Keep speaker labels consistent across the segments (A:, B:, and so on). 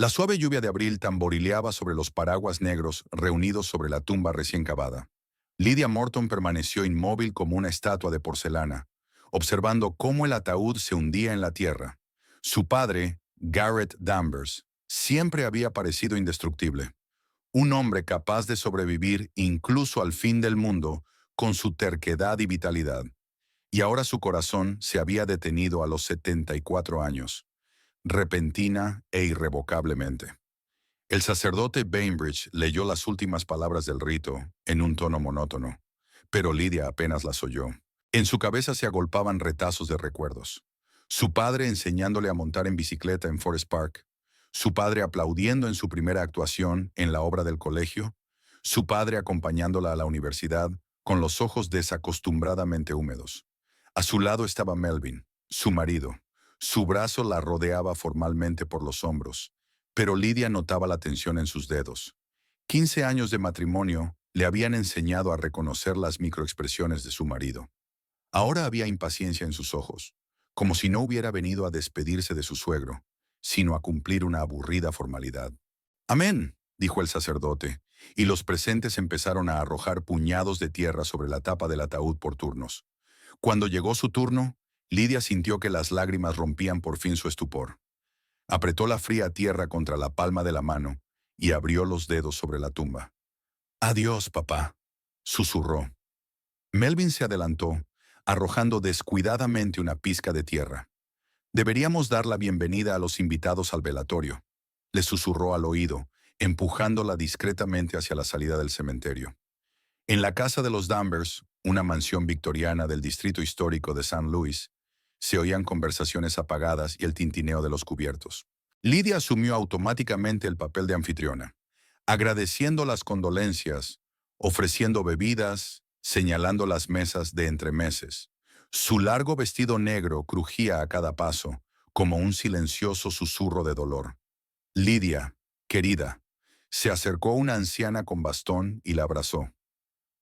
A: La suave lluvia de abril tamborileaba sobre los paraguas negros reunidos sobre la tumba recién cavada. Lydia Morton permaneció inmóvil como una estatua de porcelana, observando cómo el ataúd se hundía en la tierra. Su padre, Garrett Danvers, siempre había parecido indestructible. Un hombre capaz de sobrevivir incluso al fin del mundo con su terquedad y vitalidad. Y ahora su corazón se había detenido a los 74 años, repentina e irrevocablemente. El sacerdote Bainbridge leyó las últimas palabras del rito en un tono monótono, pero Lydia apenas las oyó. En su cabeza se agolpaban retazos de recuerdos. Su padre enseñándole a montar en bicicleta en Forest Park, su padre aplaudiendo en su primera actuación en la obra del colegio, su padre acompañándola a la universidad con los ojos desacostumbradamente húmedos. A su lado estaba Melvin, su marido. Su brazo la rodeaba formalmente por los hombros, pero Lydia notaba la tensión en sus dedos. 15 años de matrimonio le habían enseñado a reconocer las microexpresiones de su marido. Ahora había impaciencia en sus ojos, como si no hubiera venido a despedirse de su suegro, sino a cumplir una aburrida formalidad. «Amén», dijo el sacerdote, y los presentes empezaron a arrojar puñados de tierra sobre la tapa del ataúd por turnos. Cuando llegó su turno, Lydia sintió que las lágrimas rompían por fin su estupor. Apretó la fría tierra contra la palma de la mano y abrió los dedos sobre la tumba. «Adiós, papá», susurró. Melvin se adelantó, arrojando descuidadamente una pizca de tierra. «Deberíamos dar la bienvenida a los invitados al velatorio», le susurró al oído, empujándola discretamente hacia la salida del cementerio. En la casa de los Danvers, una mansión victoriana del distrito histórico de St. Louis, se oían conversaciones apagadas y el tintineo de los cubiertos. Lydia asumió automáticamente el papel de anfitriona, agradeciendo las condolencias, ofreciendo bebidas, señalando las mesas de entremeses. Su largo vestido negro crujía a cada paso, como un silencioso susurro de dolor. «Lydia, querida», se acercó una anciana con bastón y la abrazó.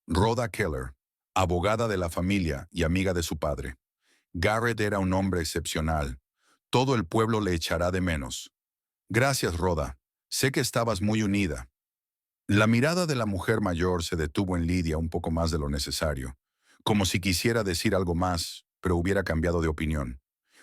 A: Rhoda Keller, abogada de la familia y amiga de su padre. Garrett era un hombre excepcional. Todo el pueblo le echará de menos. «Gracias, Rhoda. Sé que estabas muy unida». La mirada de la mujer mayor se detuvo en Lydia un poco más de lo necesario, como si quisiera decir algo más, pero hubiera cambiado de opinión.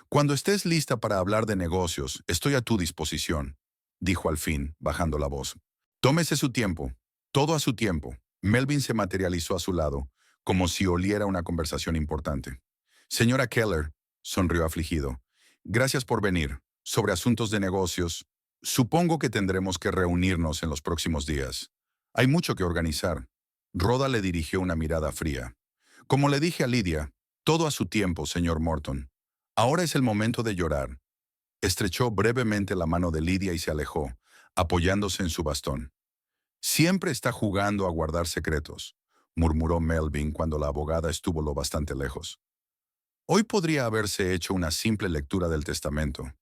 A: «Cuando estés lista para hablar de negocios, estoy a tu disposición», dijo al fin, bajando la voz. «Tómese su tiempo, todo a su tiempo». Melvin se materializó a su lado, como si oliera una conversación importante. «Señora Keller», sonrió afligido, «gracias por venir. Sobre asuntos de negocios, supongo que tendremos que reunirnos en los próximos días. Hay mucho que organizar». Rhoda le dirigió una mirada fría. «Como le dije a Lydia, todo a su tiempo, señor Morton. Ahora es el momento de llorar». Estrechó brevemente la mano de Lydia y se alejó, apoyándose en su bastón. «Siempre está jugando a guardar secretos», murmuró Melvin cuando la abogada estuvo lo bastante lejos. Hoy podría haberse hecho una simple lectura del testamento.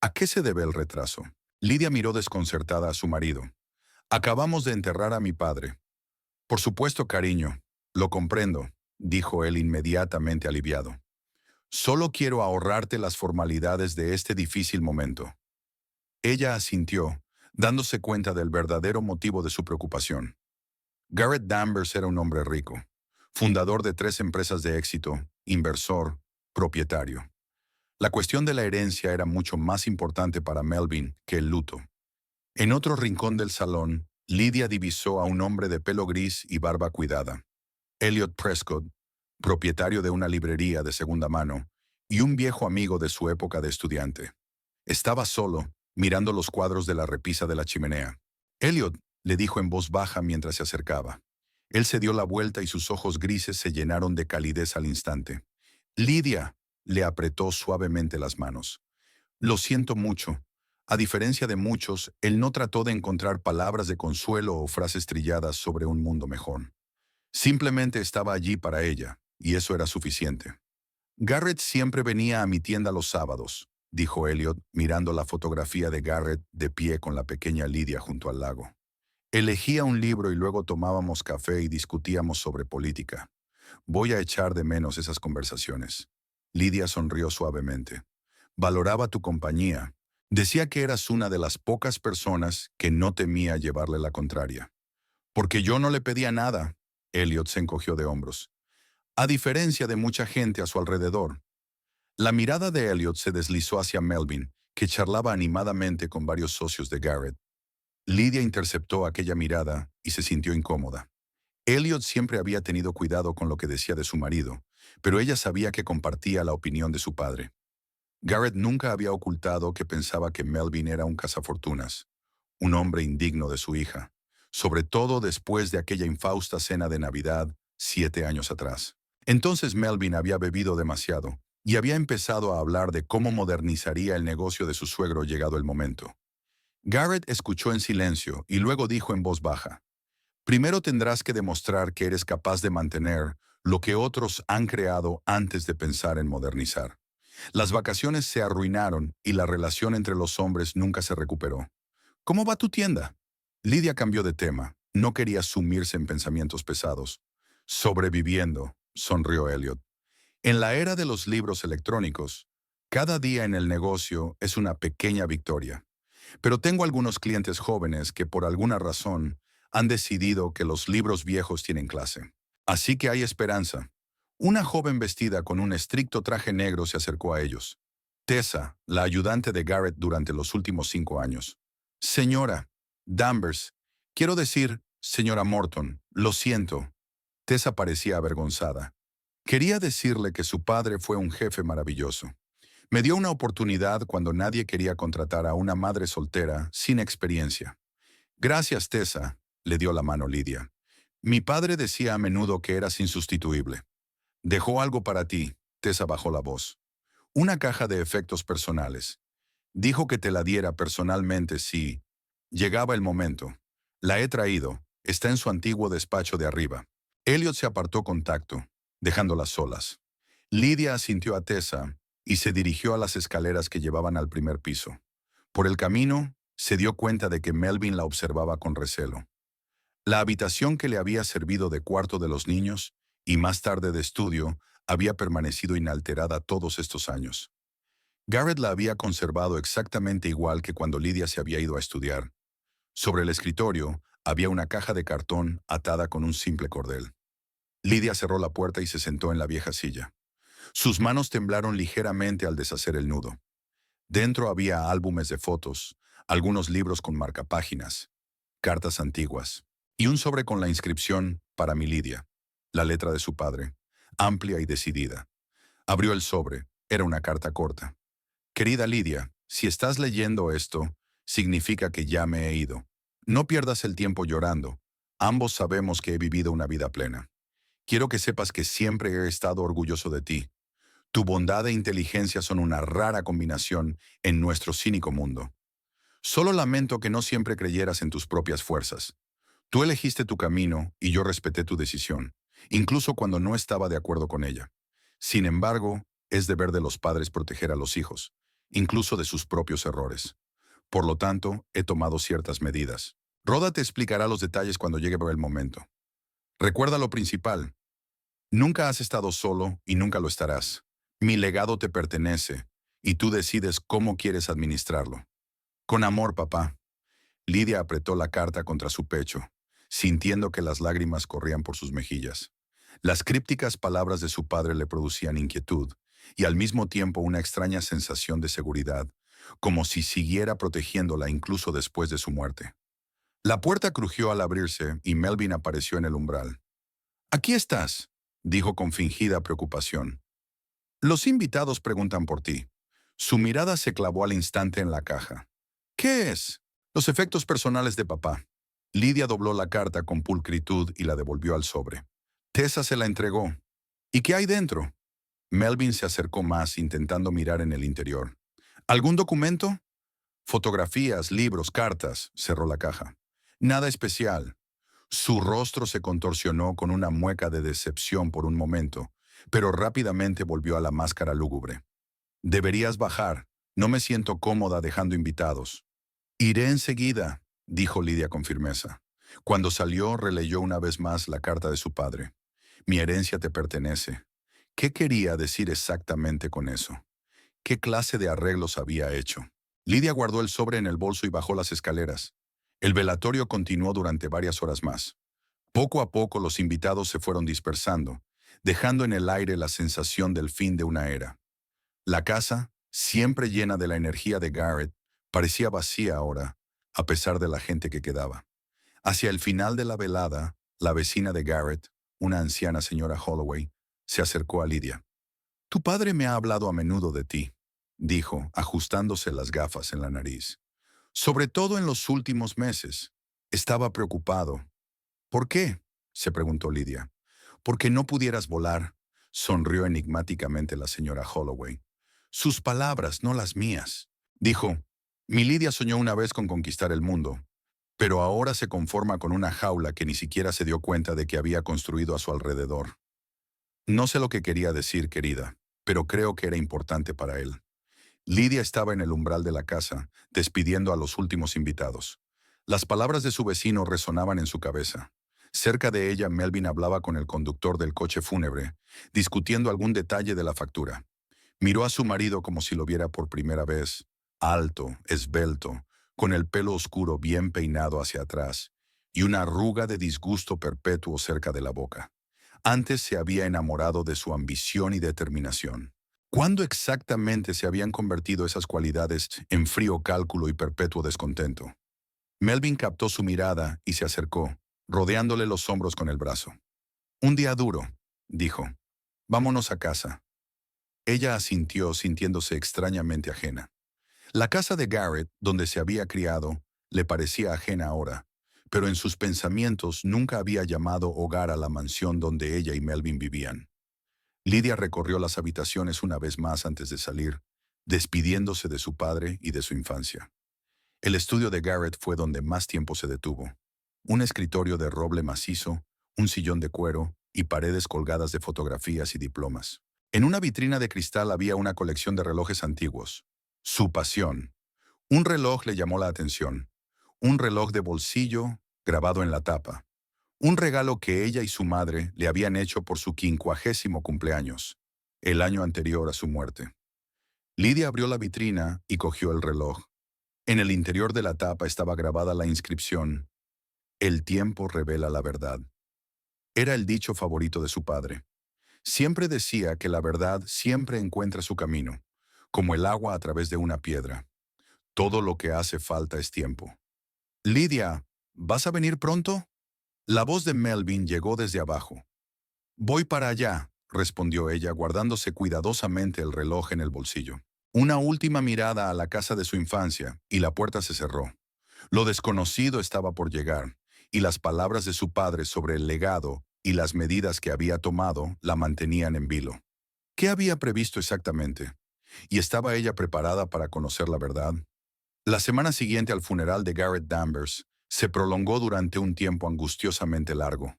A: ¿A qué se debe el retraso? Lydia miró desconcertada a su marido. «Acabamos de enterrar a mi padre». «Por supuesto, cariño. Lo comprendo», dijo él inmediatamente aliviado. «Solo quiero ahorrarte las formalidades de este difícil momento». Ella asintió, dándose cuenta del verdadero motivo de su preocupación. Garrett Danvers era un hombre rico, fundador de 3 empresas de éxito, inversor, propietario. La cuestión de la herencia era mucho más importante para Melvin que el luto. En otro rincón del salón, Lydia divisó a un hombre de pelo gris y barba cuidada, Elliot Prescott, propietario de una librería de segunda mano, y un viejo amigo de su época de estudiante. Estaba solo, mirando los cuadros de la repisa de la chimenea. «Elliot», le dijo en voz baja mientras se acercaba. Él se dio la vuelta y sus ojos grises se llenaron de calidez al instante. «Lydia», le apretó suavemente las manos. «Lo siento mucho». A diferencia de muchos, él no trató de encontrar palabras de consuelo o frases trilladas sobre un mundo mejor. Simplemente estaba allí para ella, y eso era suficiente. «Garrett siempre venía a mi tienda los sábados», dijo Elliot, mirando la fotografía de Garrett de pie con la pequeña Lydia junto al lago. «Elegía un libro y luego tomábamos café y discutíamos sobre política. Voy a echar de menos esas conversaciones». Lydia sonrió suavemente. «Valoraba tu compañía, Decía que eras una de las pocas personas que no temía llevarle la contraria. Porque yo no le pedía nada. Elliot se encogió de hombros. A diferencia de mucha gente a su alrededor. La mirada de Elliot se deslizó hacia Melvin, que charlaba animadamente con varios socios de Garrett. Lydia interceptó aquella mirada y se sintió incómoda. Elliot siempre había tenido cuidado con lo que decía de su marido, pero ella sabía que compartía la opinión de su padre. Garrett nunca había ocultado que pensaba que Melvin era un cazafortunas, un hombre indigno de su hija, sobre todo después de aquella infausta cena de Navidad 7 años atrás. Entonces Melvin había bebido demasiado y había empezado a hablar de cómo modernizaría el negocio de su suegro llegado el momento. Garrett escuchó en silencio y luego dijo en voz baja, primero tendrás que demostrar que eres capaz de mantener lo que otros han creado antes de pensar en modernizar. Las vacaciones se arruinaron y la relación entre los hombres nunca se recuperó. ¿Cómo va tu tienda? Lydia cambió de tema. No quería sumirse en pensamientos pesados. Sobreviviendo, sonrió Elliot. En la era de los libros electrónicos, cada día en el negocio es una pequeña victoria. Pero tengo algunos clientes jóvenes que por alguna razón han decidido que los libros viejos tienen clase. Así que hay esperanza. Una joven vestida con un estricto traje negro se acercó a ellos. Tessa, la ayudante de Garrett durante los últimos 5 años. Señora Danvers, quiero decir, señora Morton, lo siento. Tessa parecía avergonzada. Quería decirle que su padre fue un jefe maravilloso. Me dio una oportunidad cuando nadie quería contratar a una madre soltera sin experiencia. Gracias, Tessa, le dio la mano Lydia. Mi padre decía a menudo que eras insustituible. Dejó algo para ti, Tessa bajó la voz. Una caja de efectos personales. Dijo que te la diera personalmente si llegaba el momento. La he traído, está en su antiguo despacho de arriba. Elliot se apartó con tacto, dejándolas solas. Lydia asintió a Tessa y se dirigió a las escaleras que llevaban al primer piso. Por el camino, se dio cuenta de que Melvin la observaba con recelo. La habitación que le había servido de cuarto de los niños y más tarde de estudio había permanecido inalterada todos estos años. Garrett la había conservado exactamente igual que cuando Lydia se había ido a estudiar. Sobre el escritorio había una caja de cartón atada con un simple cordel. Lydia cerró la puerta y se sentó en la vieja silla. Sus manos temblaron ligeramente al deshacer el nudo. Dentro había álbumes de fotos, algunos libros con marcapáginas, cartas antiguas, y un sobre con la inscripción «Para mi Lydia», la letra de su padre, amplia y decidida. Abrió el sobre, era una carta corta. «Querida Lydia, si estás leyendo esto, significa que ya me he ido. No pierdas el tiempo llorando. Ambos sabemos que he vivido una vida plena. Quiero que sepas que siempre he estado orgulloso de ti. Tu bondad e inteligencia son una rara combinación en nuestro cínico mundo. Solo lamento que no siempre creyeras en tus propias fuerzas. Tú elegiste tu camino y yo respeté tu decisión, incluso cuando no estaba de acuerdo con ella. Sin embargo, es deber de los padres proteger a los hijos, incluso de sus propios errores. Por lo tanto, he tomado ciertas medidas. Rhoda te explicará los detalles cuando llegue el momento. Recuerda lo principal. Nunca has estado solo y nunca lo estarás. Mi legado te pertenece y tú decides cómo quieres administrarlo. Con amor, papá. Lydia apretó la carta contra su pecho, sintiendo que las lágrimas corrían por sus mejillas. Las crípticas palabras de su padre le producían inquietud y al mismo tiempo una extraña sensación de seguridad, como si siguiera protegiéndola incluso después de su muerte. La puerta crujió al abrirse y Melvin apareció en el umbral. «Aquí estás», dijo con fingida preocupación. «Los invitados preguntan por ti». Su mirada se clavó al instante en la caja. «¿Qué es?» «Los efectos personales de papá». Lydia dobló la carta con pulcritud y la devolvió al sobre. Tessa se la entregó. «¿Y qué hay dentro?» Melvin se acercó más, intentando mirar en el interior. «¿Algún documento?» «Fotografías, libros, cartas», cerró la caja. «Nada especial». Su rostro se contorsionó con una mueca de decepción por un momento, pero rápidamente volvió a la máscara lúgubre. «Deberías bajar. No me siento cómoda dejando invitados». «Iré enseguida», dijo Lydia con firmeza. Cuando salió, releyó una vez más la carta de su padre. «Mi herencia te pertenece». ¿Qué quería decir exactamente con eso? ¿Qué clase de arreglos había hecho? Lidia guardó el sobre en el bolso y bajó las escaleras. El velatorio continuó durante varias horas más. Poco a poco los invitados se fueron dispersando, dejando en el aire la sensación del fin de una era. La casa, siempre llena de la energía de Garrett, parecía vacía ahora, a pesar de la gente que quedaba. Hacia el final de la velada, la vecina de Garrett, una anciana señora Holloway, se acercó a Lidia. «Tu padre me ha hablado a menudo de ti», dijo, ajustándose las gafas en la nariz. «Sobre todo en los últimos meses. Estaba preocupado». «¿Por qué?», se preguntó Lidia. «Porque no pudieras volar», sonrió enigmáticamente la señora Holloway. «Sus palabras, no las mías». Dijo, «Mi Lidia soñó una vez con conquistar el mundo, pero ahora se conforma con una jaula que ni siquiera se dio cuenta de que había construido a su alrededor». No sé lo que quería decir, querida, pero creo que era importante para él. Lidia estaba en el umbral de la casa, despidiendo a los últimos invitados. Las palabras de su vecino resonaban en su cabeza. Cerca de ella, Melvin hablaba con el conductor del coche fúnebre, discutiendo algún detalle de la factura. Miró a su marido como si lo viera por primera vez, alto, esbelto, con el pelo oscuro bien peinado hacia atrás, y una arruga de disgusto perpetuo cerca de la boca. Antes se había enamorado de su ambición y determinación. ¿Cuándo exactamente se habían convertido esas cualidades en frío cálculo y perpetuo descontento? Melvin captó su mirada y se acercó, rodeándole los hombros con el brazo. «Un día duro», dijo. «Vámonos a casa». Ella asintió, sintiéndose extrañamente ajena. La casa de Garrett, donde se había criado, le parecía ajena ahora, pero en sus pensamientos nunca había llamado hogar a la mansión donde ella y Melvin vivían. Lidia recorrió las habitaciones una vez más antes de salir, despidiéndose de su padre y de su infancia. El estudio de Garrett fue donde más tiempo se detuvo. Un escritorio de roble macizo, un sillón de cuero y paredes colgadas de fotografías y diplomas. En una vitrina de cristal había una colección de relojes antiguos. Su pasión. Un reloj le llamó la atención. Un reloj de bolsillo grabado en la tapa. Un regalo que ella y su madre le habían hecho por su 50º cumpleaños, el año anterior a su muerte. Lidia abrió la vitrina y cogió el reloj. En el interior de la tapa estaba grabada la inscripción: «El tiempo revela la verdad». Era el dicho favorito de su padre. Siempre decía que la verdad siempre encuentra su camino, como el agua a través de una piedra. Todo lo que hace falta es tiempo. «Lidia, ¿vas a venir pronto?». La voz de Melvin llegó desde abajo. «Voy para allá», respondió ella, guardándose cuidadosamente el reloj en el bolsillo. Una última mirada a la casa de su infancia, y la puerta se cerró. Lo desconocido estaba por llegar, y las palabras de su padre sobre el legado y las medidas que había tomado la mantenían en vilo. ¿Qué había previsto exactamente? ¿Y estaba ella preparada para conocer la verdad? La semana siguiente al funeral de Garrett Danvers se prolongó durante un tiempo angustiosamente largo.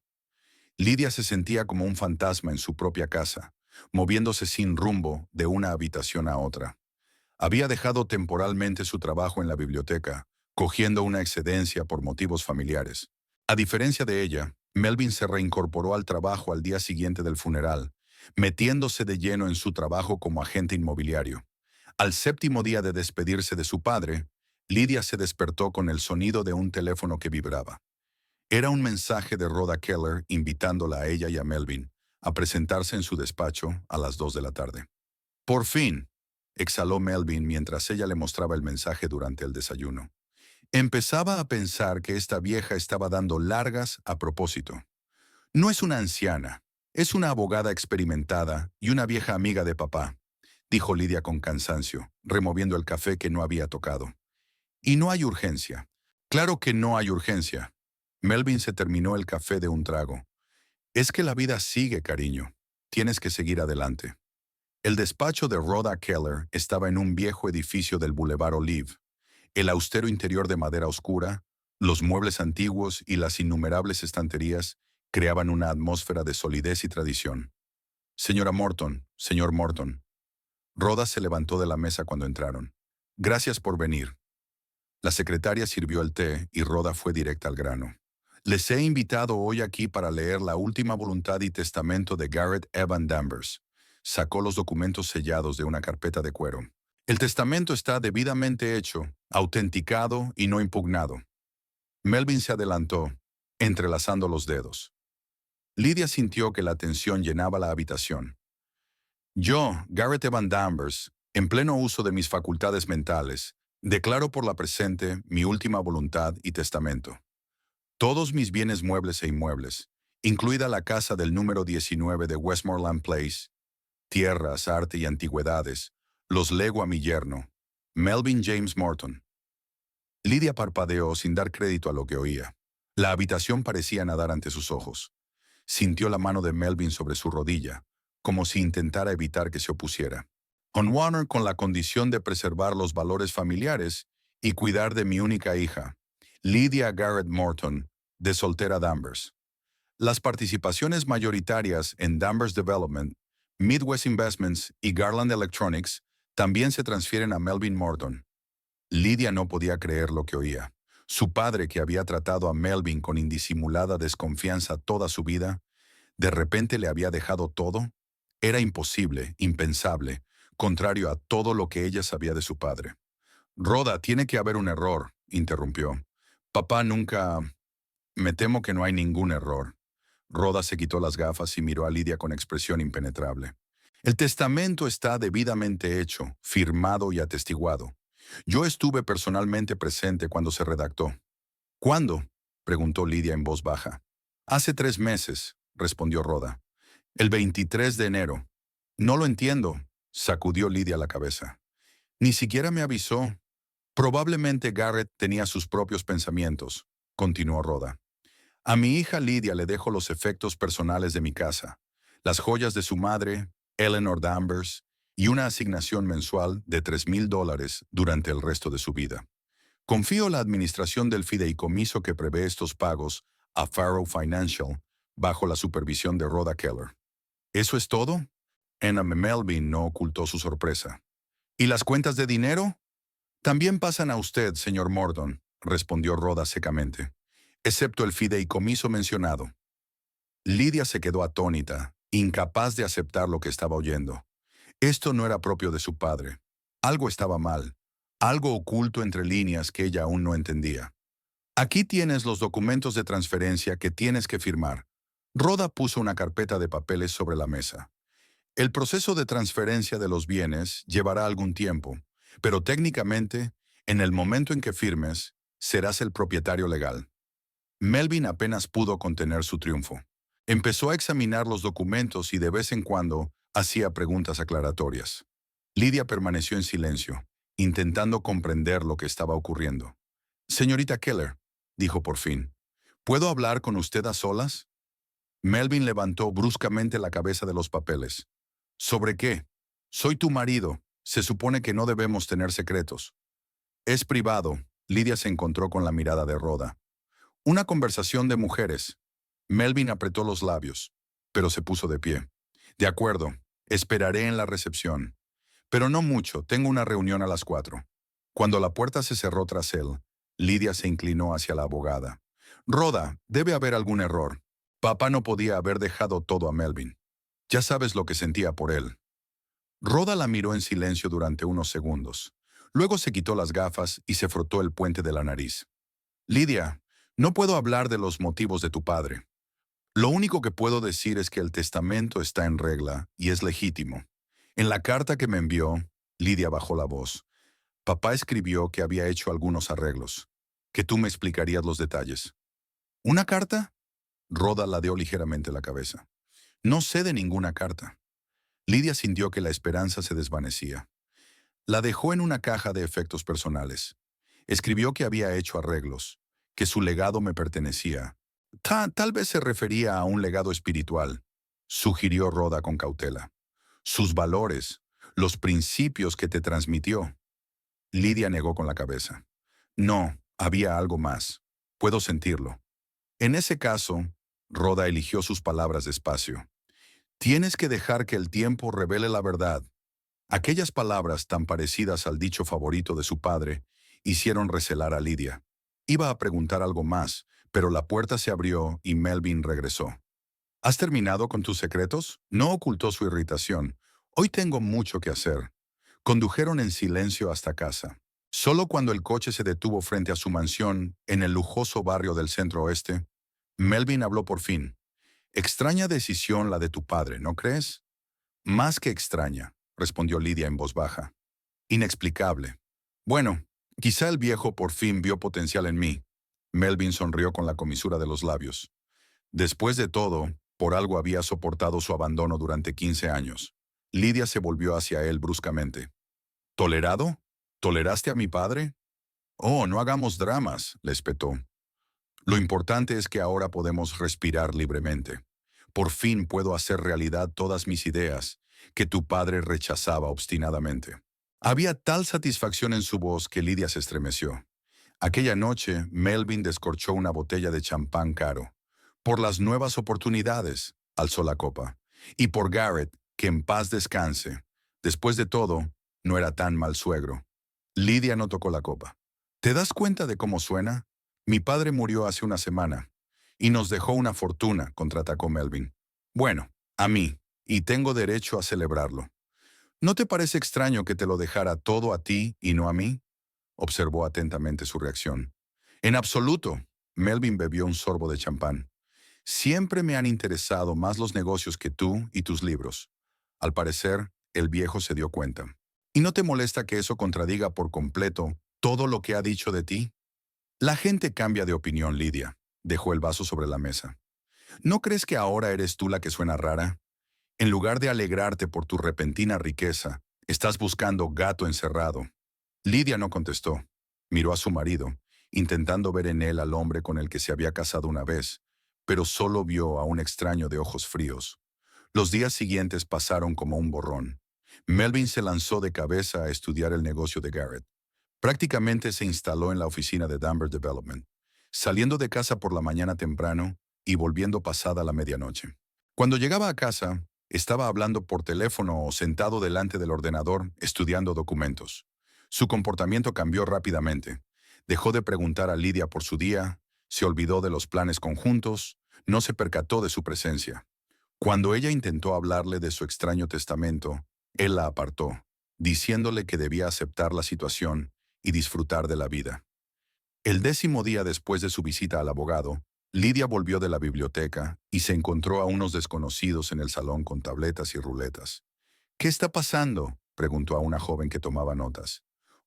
A: Lidia se sentía como un fantasma en su propia casa, moviéndose sin rumbo de una habitación a otra. Había dejado temporalmente su trabajo en la biblioteca, cogiendo una excedencia por motivos familiares. A diferencia de ella, Melvin se reincorporó al trabajo al día siguiente del funeral, metiéndose de lleno en su trabajo como agente inmobiliario. Al séptimo día de despedirse de su padre, Lidia se despertó con el sonido de un teléfono que vibraba. Era un mensaje de Rhoda Keller invitándola a ella y a Melvin a presentarse en su despacho a las 2 de la tarde. «Por fin», exhaló Melvin mientras ella le mostraba el mensaje durante el desayuno. Empezaba a pensar que esta vieja estaba dando largas a propósito. «No es una anciana, es una abogada experimentada y una vieja amiga de papá», dijo Lidia con cansancio, removiendo el café que no había tocado. «Y no hay urgencia». «Claro que no hay urgencia». Melvin se terminó el café de un trago. «Es que la vida sigue, cariño. Tienes que seguir adelante». El despacho de Rhoda Keller estaba en un viejo edificio del Boulevard Olive. El austero interior de madera oscura, los muebles antiguos y las innumerables estanterías creaban una atmósfera de solidez y tradición. «Señora Morton, señor Morton». Rhoda se levantó de la mesa cuando entraron. «Gracias por venir». La secretaria sirvió el té y Rhoda fue directa al grano. «Les he invitado hoy aquí para leer la última voluntad y testamento de Garrett Evan Danvers». Sacó los documentos sellados de una carpeta de cuero. El testamento está debidamente hecho, autenticado y no impugnado. Melvin se adelantó, entrelazando los dedos. Lydia sintió que la tensión llenaba la habitación. Yo, Garrett Evan Danvers, en pleno uso de mis facultades mentales, declaro por la presente mi última voluntad y testamento. Todos mis bienes muebles e inmuebles, incluida la casa del número 19 de Westmoreland Place, tierras, arte y antigüedades, los lego a mi yerno, Melvin James Morton. Lydia parpadeó sin dar crédito a lo que oía. La habitación parecía nadar ante sus ojos. Sintió la mano de Melvin sobre su rodilla, como si intentara evitar que se opusiera. On Honor con la condición de preservar los valores familiares y cuidar de mi única hija, Lydia Garrett Morton, de soltera Danvers. Las participaciones mayoritarias en Danvers Development, Midwest Investments y Garland Electronics también se transfieren a Melvin Morton. Lydia no podía creer lo que oía. Su padre, que había tratado a Melvin con indisimulada desconfianza toda su vida, de repente le había dejado todo. Era imposible, impensable, contrario a todo lo que ella sabía de su padre. Rhoda, tiene que haber un error, interrumpió. Papá nunca... Me temo que no hay ningún error. Rhoda se quitó las gafas y miró a Lydia con expresión impenetrable. El testamento está debidamente hecho, firmado y atestiguado. Yo estuve personalmente presente cuando se redactó. ¿Cuándo?, preguntó Lydia en voz baja. Hace 3 meses, respondió Rhoda. El 23 de enero. No lo entiendo, sacudió Lydia la cabeza. Ni siquiera me avisó. Probablemente Garrett tenía sus propios pensamientos, continuó Rhoda. A mi hija Lydia le dejo los efectos personales de mi casa, las joyas de su madre, Eleanor Danvers, y una asignación mensual de $3,000 durante el resto de su vida. Confío la administración del fideicomiso que prevé estos pagos a Farrow Financial bajo la supervisión de Rhoda Keller. ¿Eso es todo? Anna Melvin no ocultó su sorpresa. ¿Y las cuentas de dinero? También pasan a usted, señor Morton, respondió Rhoda secamente, excepto el fideicomiso mencionado. Lydia se quedó atónita, incapaz de aceptar lo que estaba oyendo. Esto no era propio de su padre. Algo estaba mal, algo oculto entre líneas que ella aún no entendía. Aquí tienes los documentos de transferencia que tienes que firmar. Rhoda puso una carpeta de papeles sobre la mesa. El proceso de transferencia de los bienes llevará algún tiempo, pero técnicamente, en el momento en que firmes, serás el propietario legal. Melvin apenas pudo contener su triunfo. Empezó a examinar los documentos y de vez en cuando hacía preguntas aclaratorias. Lydia permaneció en silencio, intentando comprender lo que estaba ocurriendo. Señorita Keller, dijo por fin, ¿puedo hablar con usted a solas? Melvin levantó bruscamente la cabeza de los papeles. ¿Sobre qué? Soy tu marido. Se supone que no debemos tener secretos. Es privado. Lydia se encontró con la mirada de Rhoda. Una conversación de mujeres. Melvin apretó los labios, pero se puso de pie. De acuerdo, esperaré en la recepción. Pero no mucho, tengo una reunión a las 4. Cuando la puerta se cerró tras él, Lydia se inclinó hacia la abogada. Rhoda, debe haber algún error. Papá no podía haber dejado todo a Melvin. Ya sabes lo que sentía por él. Rhoda la miró en silencio durante unos segundos. Luego se quitó las gafas y se frotó el puente de la nariz. Lydia, no puedo hablar de los motivos de tu padre. Lo único que puedo decir es que el testamento está en regla y es legítimo. En la carta que me envió, Lydia bajó la voz. Papá escribió que había hecho algunos arreglos, que tú me explicarías los detalles. ¿Una carta? Rhoda ladeó ligeramente la cabeza. No sé de ninguna carta. Lydia sintió que la esperanza se desvanecía. La dejó en una caja de efectos personales. Escribió que había hecho arreglos, que su legado me pertenecía. Tal vez se refería a un legado espiritual, sugirió Rhoda con cautela. Sus valores, los principios que te transmitió. Lydia negó con la cabeza. No, había algo más. Puedo sentirlo. En ese caso, Rhoda eligió sus palabras despacio. Tienes que dejar que el tiempo revele la verdad. Aquellas palabras tan parecidas al dicho favorito de su padre hicieron recelar a Lydia. Iba a preguntar algo más, pero la puerta se abrió y Melvin regresó. ¿Has terminado con tus secretos? No ocultó su irritación. Hoy tengo mucho que hacer. Condujeron en silencio hasta casa. Solo cuando el coche se detuvo frente a su mansión, en el lujoso barrio del centro oeste, Melvin habló por fin. Extraña decisión la de tu padre, ¿no crees? Más que extraña, respondió Lidia en voz baja. Inexplicable. Bueno, quizá el viejo por fin vio potencial en mí. Melvin sonrió con la comisura de los labios. Después de todo, por algo había soportado su abandono durante 15 años. Lidia se volvió hacia él bruscamente. ¿Tolerado? ¿Toleraste a mi padre? Oh, no hagamos dramas, le espetó. Lo importante es que ahora podemos respirar libremente. Por fin puedo hacer realidad todas mis ideas, que tu padre rechazaba obstinadamente. Había tal satisfacción en su voz que Lidia se estremeció. Aquella noche, Melvin descorchó una botella de champán caro. Por las nuevas oportunidades, alzó la copa. Y por Garrett, que en paz descanse. Después de todo, no era tan mal suegro. Lidia no tocó la copa. ¿Te das cuenta de cómo suena? Mi padre murió hace una semana. Y nos dejó una fortuna, contraatacó Melvin. Bueno, a mí, y tengo derecho a celebrarlo. ¿No te parece extraño que te lo dejara todo a ti y no a mí? Observó atentamente su reacción. En absoluto. Melvin bebió un sorbo de champán. Siempre me han interesado más los negocios que tú y tus libros. Al parecer, el viejo se dio cuenta. ¿Y no te molesta que eso contradiga por completo todo lo que ha dicho de ti? La gente cambia de opinión, Lidia. Dejó el vaso sobre la mesa. ¿No crees que ahora eres tú la que suena rara? En lugar de alegrarte por tu repentina riqueza, estás buscando gato encerrado. Lidia no contestó. Miró a su marido, intentando ver en él al hombre con el que se había casado una vez, pero solo vio a un extraño de ojos fríos. Los días siguientes pasaron como un borrón. Melvin se lanzó de cabeza a estudiar el negocio de Garrett. Prácticamente se instaló en la oficina de Danvers Development, saliendo de casa por la mañana temprano y volviendo pasada la medianoche. Cuando llegaba a casa, estaba hablando por teléfono o sentado delante del ordenador estudiando documentos. Su comportamiento cambió rápidamente. Dejó de preguntar a Lidia por su día, se olvidó de los planes conjuntos, no se percató de su presencia. Cuando ella intentó hablarle de su extraño testamento, él la apartó, diciéndole que debía aceptar la situación y disfrutar de la vida. El 10º día después de su visita al abogado, Lidia volvió de la biblioteca y se encontró a unos desconocidos en el salón con tabletas y ruletas. ¿Qué está pasando?, preguntó a una joven que tomaba notas.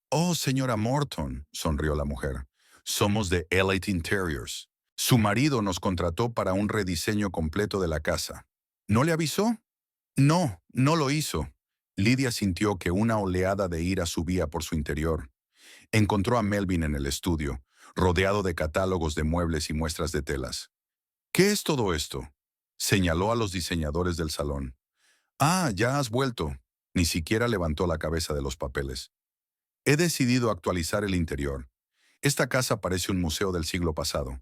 A: Oh, señora Morton, sonrió la mujer. Somos de Elite Interiors. Su marido nos contrató para un rediseño completo de la casa. ¿No le avisó? No, no lo hizo. Lidia sintió que una oleada de ira subía por su interior. Encontró a Melvin en el estudio, rodeado de catálogos de muebles y muestras de telas. ¿Qué es todo esto?, señaló a los diseñadores del salón. Ah, ya has vuelto. Ni siquiera levantó la cabeza de los papeles. He decidido actualizar el interior. Esta casa parece un museo del siglo pasado.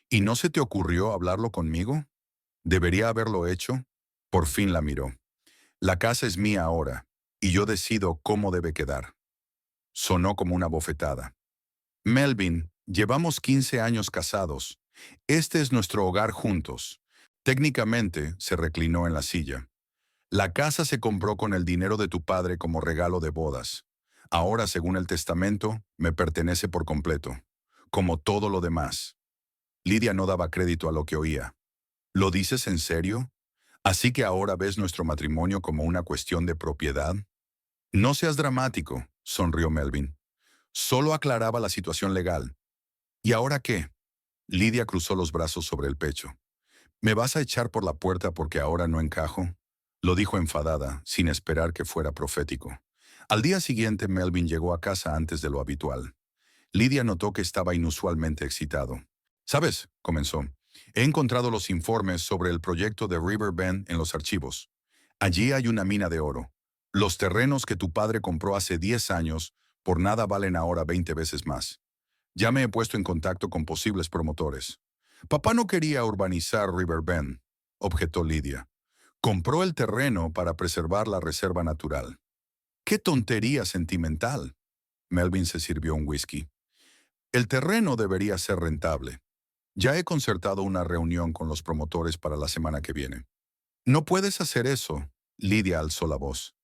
A: ¿Y no se te ocurrió hablarlo conmigo? ¿Debería haberlo hecho? Por fin la miró. La casa es mía ahora, y yo decido cómo debe quedar. Sonó como una bofetada. Melvin, llevamos 15 años casados. Este es nuestro hogar juntos. Técnicamente, se reclinó en la silla. La casa se compró con el dinero de tu padre como regalo de bodas. Ahora, según el testamento, me pertenece por completo, como todo lo demás. Lidia no daba crédito a lo que oía. ¿Lo dices en serio? ¿Así que ahora ves nuestro matrimonio como una cuestión de propiedad? No seas dramático, sonrió Melvin. Solo aclaraba la situación legal. ¿Y ahora qué? Lidia cruzó los brazos sobre el pecho. ¿Me vas a echar por la puerta porque ahora no encajo?, lo dijo enfadada, sin esperar que fuera profético. Al día siguiente, Melvin llegó a casa antes de lo habitual. Lidia notó que estaba inusualmente excitado. ¿Sabes?, comenzó. He encontrado los informes sobre el proyecto de River Bend en los archivos. Allí hay una mina de oro. Los terrenos que tu padre compró hace 10 años por nada valen ahora 20 veces más. Ya me he puesto en contacto con posibles promotores. Papá no quería urbanizar River Bend, objetó Lidia. Compró el terreno para preservar la reserva natural. ¡Qué tontería sentimental! Melvin se sirvió un whisky. El terreno debería ser rentable. Ya he concertado una reunión con los promotores para la semana que viene. No puedes hacer eso, Lidia alzó la voz.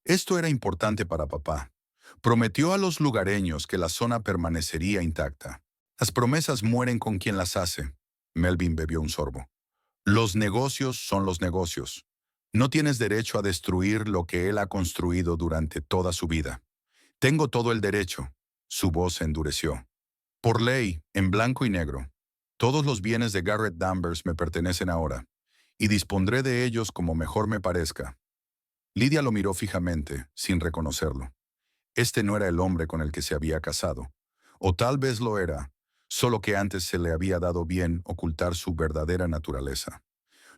A: Esto era importante para papá. Prometió a los lugareños que la zona permanecería intacta. Las promesas mueren con quien las hace. Melvin bebió un sorbo. Los negocios son los negocios. No tienes derecho a destruir lo que él ha construido durante toda su vida. Tengo todo el derecho. Su voz se endureció. Por ley, en blanco y negro. Todos los bienes de Garrett Danvers me pertenecen ahora, y dispondré de ellos como mejor me parezca. Lydia lo miró fijamente, sin reconocerlo. Este no era el hombre con el que se había casado. O tal vez lo era, solo que antes se le había dado bien ocultar su verdadera naturaleza.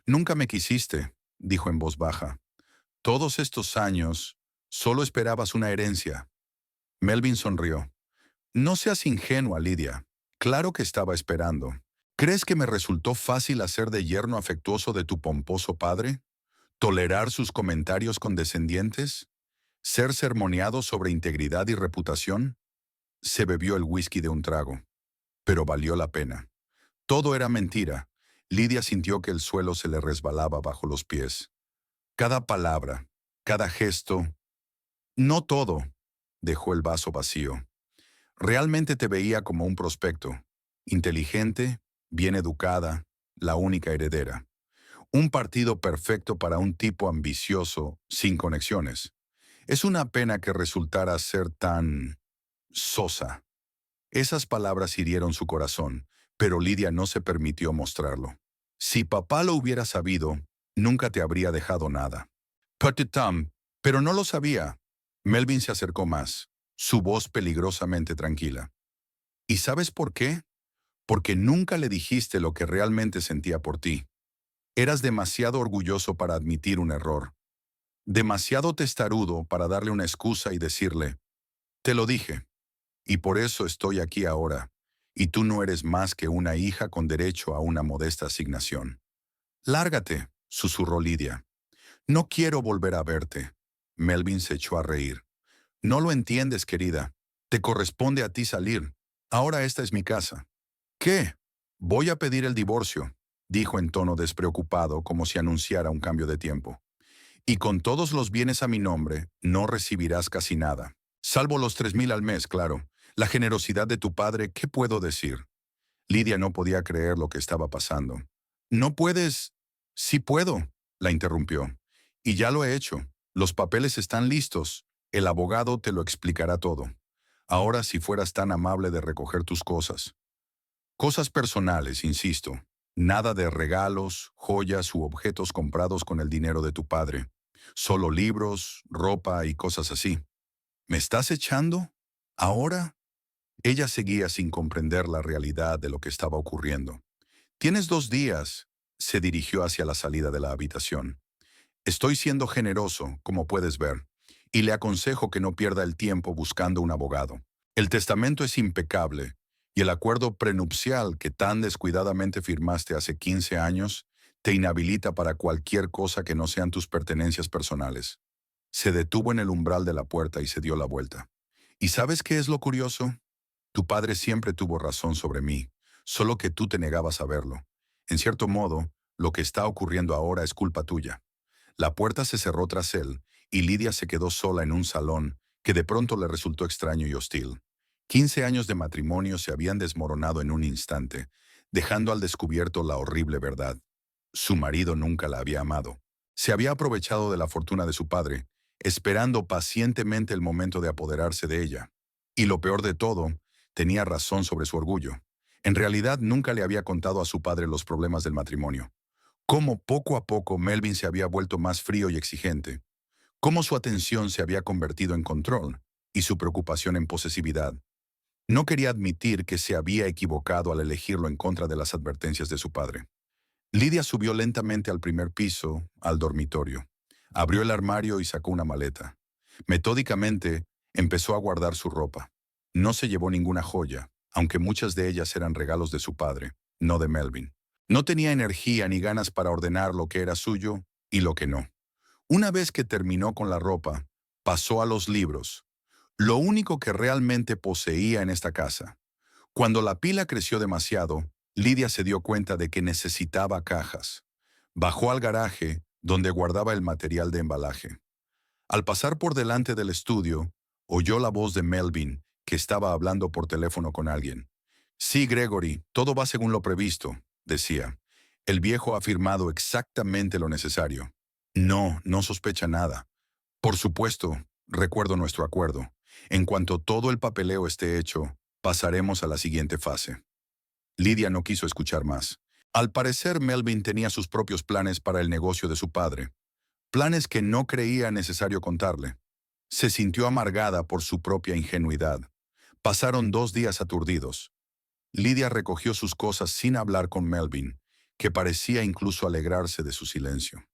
A: Nunca me quisiste, dijo en voz baja. Todos estos años, solo esperabas una herencia. Melvin sonrió. No seas ingenua, Lydia. Claro que estaba esperando. ¿Crees que me resultó fácil hacer de yerno afectuoso de tu pomposo padre? ¿Tolerar sus comentarios condescendientes? ¿Ser sermoneado sobre integridad y reputación? Se bebió el whisky de un trago, pero valió la pena. Todo era mentira. Lydia sintió que el suelo se le resbalaba bajo los pies. Cada palabra, cada gesto, no todo, dejó el vaso vacío. Realmente te veía como un prospecto, inteligente, bien educada, la única heredera. Un partido perfecto para un tipo ambicioso, sin conexiones. Es una pena que resultara ser tan sosa. Esas palabras hirieron su corazón, pero Lydia no se permitió mostrarlo. Si papá lo hubiera sabido, nunca te habría dejado nada. Petit Tom, pero no lo sabía. Melvin se acercó más, su voz peligrosamente tranquila. ¿Y sabes por qué? Porque nunca le dijiste lo que realmente sentía por ti. Eras demasiado orgulloso para admitir un error. Demasiado testarudo para darle una excusa y decirle, te lo dije, y por eso estoy aquí ahora, y tú no eres más que una hija con derecho a una modesta asignación. Lárgate, susurró Lydia. No quiero volver a verte. Melvin se echó a reír. No lo entiendes, querida. Te corresponde a ti salir. Ahora esta es mi casa. ¿Qué? Voy a pedir el divorcio, dijo en tono despreocupado como si anunciara un cambio de tiempo. Y con todos los bienes a mi nombre, no recibirás casi nada. Salvo los 3,000 al mes, claro. La generosidad de tu padre, ¿qué puedo decir? Lydia no podía creer lo que estaba pasando. No puedes... Sí puedo, la interrumpió. Y ya lo he hecho. Los papeles están listos. El abogado te lo explicará todo. Ahora si fueras tan amable de recoger tus cosas. Cosas personales, insisto. Nada de regalos, joyas u objetos comprados con el dinero de tu padre. Solo libros, ropa y cosas así. ¿Me estás echando? ¿Ahora? Ella seguía sin comprender la realidad de lo que estaba ocurriendo. Tienes 2 días, se dirigió hacia la salida de la habitación. Estoy siendo generoso, como puedes ver, y le aconsejo que no pierda el tiempo buscando un abogado. El testamento es impecable, y el acuerdo prenupcial que tan descuidadamente firmaste hace 15 años te inhabilita para cualquier cosa que no sean tus pertenencias personales. Se detuvo en el umbral de la puerta y se dio la vuelta. ¿Y sabes qué es lo curioso? Tu padre siempre tuvo razón sobre mí, solo que tú te negabas a verlo. En cierto modo, lo que está ocurriendo ahora es culpa tuya. La puerta se cerró tras él, y Lydia se quedó sola en un salón que de pronto le resultó extraño y hostil. 15 años de matrimonio se habían desmoronado en un instante, dejando al descubierto la horrible verdad. Su marido nunca la había amado. Se había aprovechado de la fortuna de su padre, esperando pacientemente el momento de apoderarse de ella. Y lo peor de todo, tenía razón sobre su orgullo. En realidad nunca le había contado a su padre los problemas del matrimonio. Cómo poco a poco Melvin se había vuelto más frío y exigente. Cómo su atención se había convertido en control y su preocupación en posesividad. No quería admitir que se había equivocado al elegirlo en contra de las advertencias de su padre. Lydia subió lentamente al primer piso, al dormitorio. Abrió el armario y sacó una maleta. Metódicamente, empezó a guardar su ropa. No se llevó ninguna joya, aunque muchas de ellas eran regalos de su padre, no de Melvin. No tenía energía ni ganas para ordenar lo que era suyo y lo que no. Una vez que terminó con la ropa, pasó a los libros, lo único que realmente poseía en esta casa. Cuando la pila creció demasiado, Lydia se dio cuenta de que necesitaba cajas. Bajó al garaje, donde guardaba el material de embalaje. Al pasar por delante del estudio, oyó la voz de Melvin, que estaba hablando por teléfono con alguien. Sí, Gregory, todo va según lo previsto, decía. El viejo ha firmado exactamente lo necesario. No, no sospecha nada. Por supuesto, recuerdo nuestro acuerdo. En cuanto todo el papeleo esté hecho, pasaremos a la siguiente fase. Lydia no quiso escuchar más. Al parecer, Melvin tenía sus propios planes para el negocio de su padre. Planes que no creía necesario contarle. Se sintió amargada por su propia ingenuidad. Pasaron 2 días aturdidos. Lydia recogió sus cosas sin hablar con Melvin, que parecía incluso alegrarse de su silencio.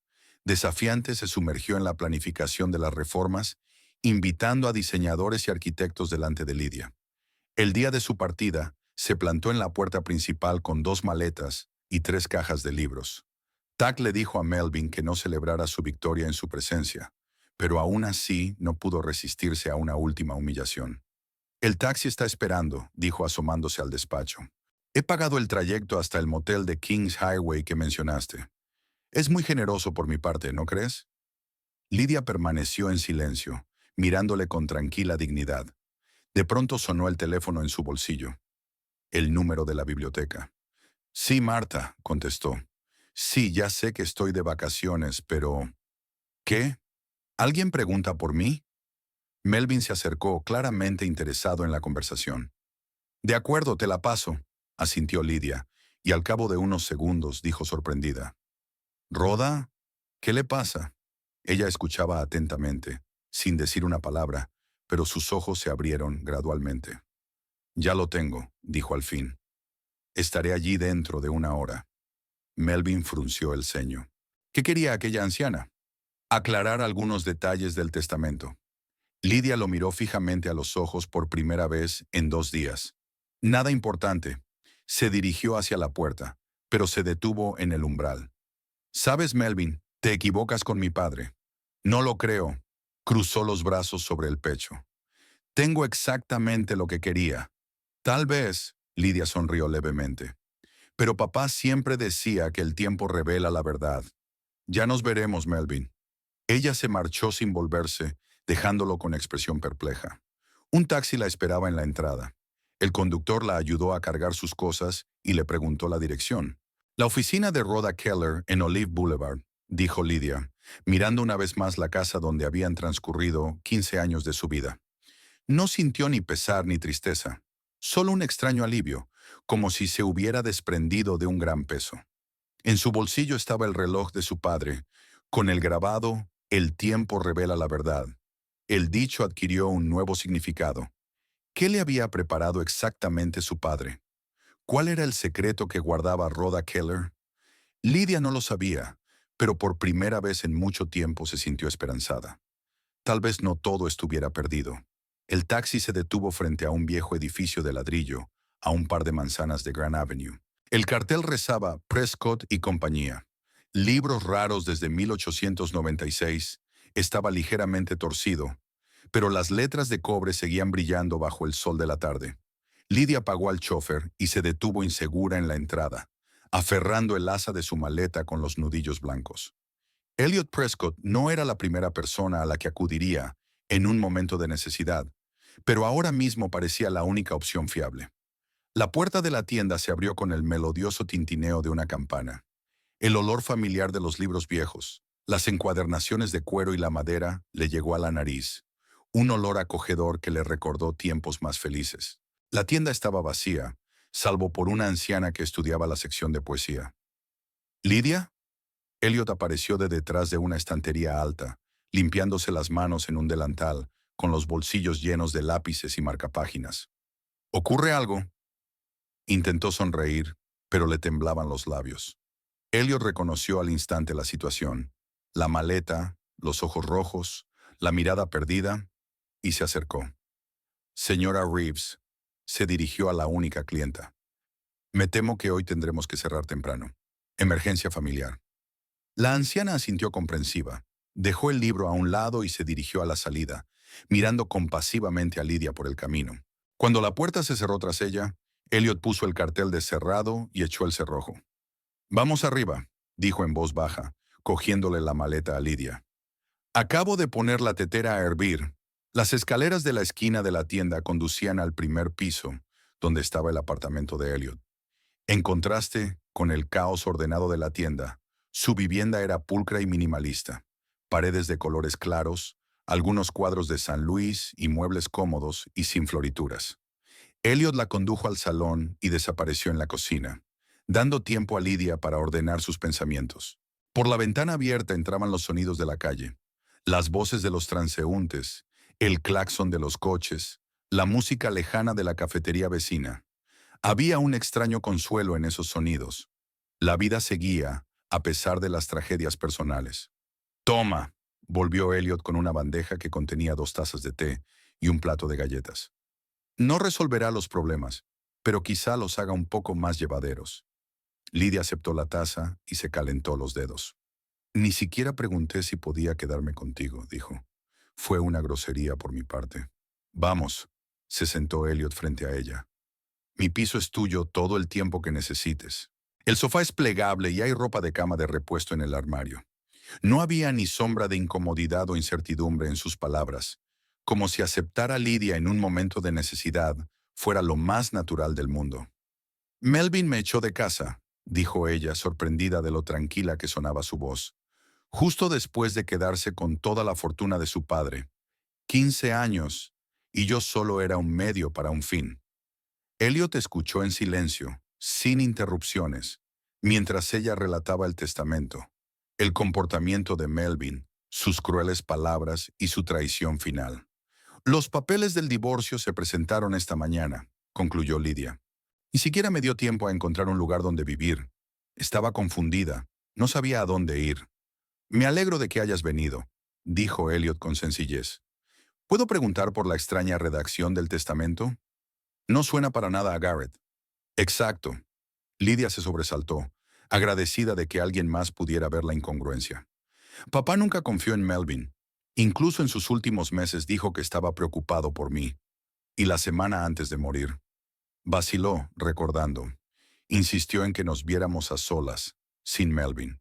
A: Desafiante se sumergió en la planificación de las reformas, invitando a diseñadores y arquitectos delante de Lydia. El día de su partida, se plantó en la puerta principal con 2 maletas y 3 cajas de libros. Tack le dijo a Melvin que no celebrara su victoria en su presencia, pero aún así no pudo resistirse a una última humillación. El taxi está esperando, dijo asomándose al despacho. He pagado el trayecto hasta el motel de Kings Highway que mencionaste. Es muy generoso por mi parte, ¿no crees? Lydia permaneció en silencio, mirándole con tranquila dignidad. De pronto sonó el teléfono en su bolsillo. El número de la biblioteca. Sí, Marta, contestó. Sí, ya sé que estoy de vacaciones, pero... ¿Qué? ¿Alguien pregunta por mí? Melvin se acercó, claramente interesado en la conversación. De acuerdo, te la paso, asintió Lydia, y al cabo de unos segundos dijo sorprendida. ¿Rhoda? ¿Qué le pasa? Ella escuchaba atentamente, sin decir una palabra, pero sus ojos se abrieron gradualmente. Ya lo tengo, dijo al fin. Estaré allí dentro de 1 hora. Melvin frunció el ceño. ¿Qué quería aquella anciana? Aclarar algunos detalles del testamento. Lydia lo miró fijamente a los ojos por primera vez en 2 días. Nada importante. Se dirigió hacia la puerta, pero se detuvo en el umbral. «Sabes, Melvin, te equivocas con mi padre». «No lo creo». Cruzó los brazos sobre el pecho. «Tengo exactamente lo que quería». «Tal vez», Lydia sonrió levemente. «Pero papá siempre decía que el tiempo revela la verdad. Ya nos veremos, Melvin». Ella se marchó sin volverse, dejándolo con expresión perpleja. Un taxi la esperaba en la entrada. El conductor la ayudó a cargar sus cosas y le preguntó la dirección. «La oficina de Rhoda Keller en Olive Boulevard», dijo Lydia, mirando una vez más la casa donde habían transcurrido 15 años de su vida. No sintió ni pesar ni tristeza, solo un extraño alivio, como si se hubiera desprendido de un gran peso. En su bolsillo estaba el reloj de su padre, con el grabado «El tiempo revela la verdad». El dicho adquirió un nuevo significado. ¿Qué le había preparado exactamente su padre? ¿Cuál era el secreto que guardaba Rhoda Keller? Lydia no lo sabía, pero por primera vez en mucho tiempo se sintió esperanzada. Tal vez no todo estuviera perdido. El taxi se detuvo frente a un viejo edificio de ladrillo, a un par de manzanas de Grand Avenue. El cartel rezaba Prescott y compañía. Libros raros desde 1896. Estaba ligeramente torcido, pero las letras de cobre seguían brillando bajo el sol de la tarde. Lydia pagó al chofer y se detuvo insegura en la entrada, aferrando el asa de su maleta con los nudillos blancos. Elliot Prescott no era la primera persona a la que acudiría en un momento de necesidad, pero ahora mismo parecía la única opción fiable. La puerta de la tienda se abrió con el melodioso tintineo de una campana. El olor familiar de los libros viejos, las encuadernaciones de cuero y la madera le llegó a la nariz, un olor acogedor que le recordó tiempos más felices. La tienda estaba vacía, salvo por una anciana que estudiaba la sección de poesía. «¿Lydia?» Elliot apareció de detrás de una estantería alta, limpiándose las manos en un delantal, con los bolsillos llenos de lápices y marcapáginas. «¿Ocurre algo?» Intentó sonreír, pero le temblaban los labios. Elliot reconoció al instante la situación, la maleta, los ojos rojos, la mirada perdida, y se acercó. «Señora Reeves», se dirigió a la única clienta. «Me temo que hoy tendremos que cerrar temprano. Emergencia familiar». La anciana asintió comprensiva, dejó el libro a un lado y se dirigió a la salida, mirando compasivamente a Lydia por el camino. Cuando la puerta se cerró tras ella, Elliot puso el cartel de cerrado y echó el cerrojo. «Vamos arriba», dijo en voz baja, cogiéndole la maleta a Lydia. Acabo de poner la tetera a hervir. Las escaleras de la esquina de la tienda conducían al primer piso, donde estaba el apartamento de Elliot. En contraste con el caos ordenado de la tienda, su vivienda era pulcra y minimalista. Paredes de colores claros, algunos cuadros de San Luis y muebles cómodos y sin florituras. Elliot la condujo al salón y desapareció en la cocina, dando tiempo a Lydia para ordenar sus pensamientos. Por la ventana abierta entraban los sonidos de la calle, las voces de los transeúntes, el claxon de los coches, la música lejana de la cafetería vecina. Había un extraño consuelo en esos sonidos. La vida seguía, a pesar de las tragedias personales. «Toma», volvió Elliot con una bandeja que contenía 2 tazas de té y un plato de galletas. «No resolverá los problemas, pero quizá los haga un poco más llevaderos». Lydia aceptó la taza y se calentó los dedos. «Ni siquiera pregunté si podía quedarme contigo», dijo. «Fue una grosería por mi parte». «Vamos», se sentó Elliot frente a ella. «Mi piso es tuyo todo el tiempo que necesites. El sofá es plegable y hay ropa de cama de repuesto en el armario». No había ni sombra de incomodidad o incertidumbre en sus palabras, como si aceptar a Lydia en un momento de necesidad fuera lo más natural del mundo. «Melvin me echó de casa», dijo ella, sorprendida de lo tranquila que sonaba su voz, «justo después de quedarse con toda la fortuna de su padre. 15 años, y yo solo era un medio para un fin». Elliot escuchó en silencio, sin interrupciones, mientras ella relataba el testamento, el comportamiento de Melvin, sus crueles palabras y su traición final. «Los papeles del divorcio se presentaron esta mañana», concluyó Lydia. «Ni siquiera me dio tiempo a encontrar un lugar donde vivir. Estaba confundida, no sabía a dónde ir». «Me alegro de que hayas venido», dijo Elliot con sencillez. «¿Puedo preguntar por la extraña redacción del testamento? No suena para nada a Garrett». «Exacto». Lydia se sobresaltó, agradecida de que alguien más pudiera ver la incongruencia. «Papá nunca confió en Melvin. Incluso en sus últimos meses dijo que estaba preocupado por mí. Y la semana antes de morir. Vaciló, recordando. Insistió en que nos viéramos a solas, sin Melvin.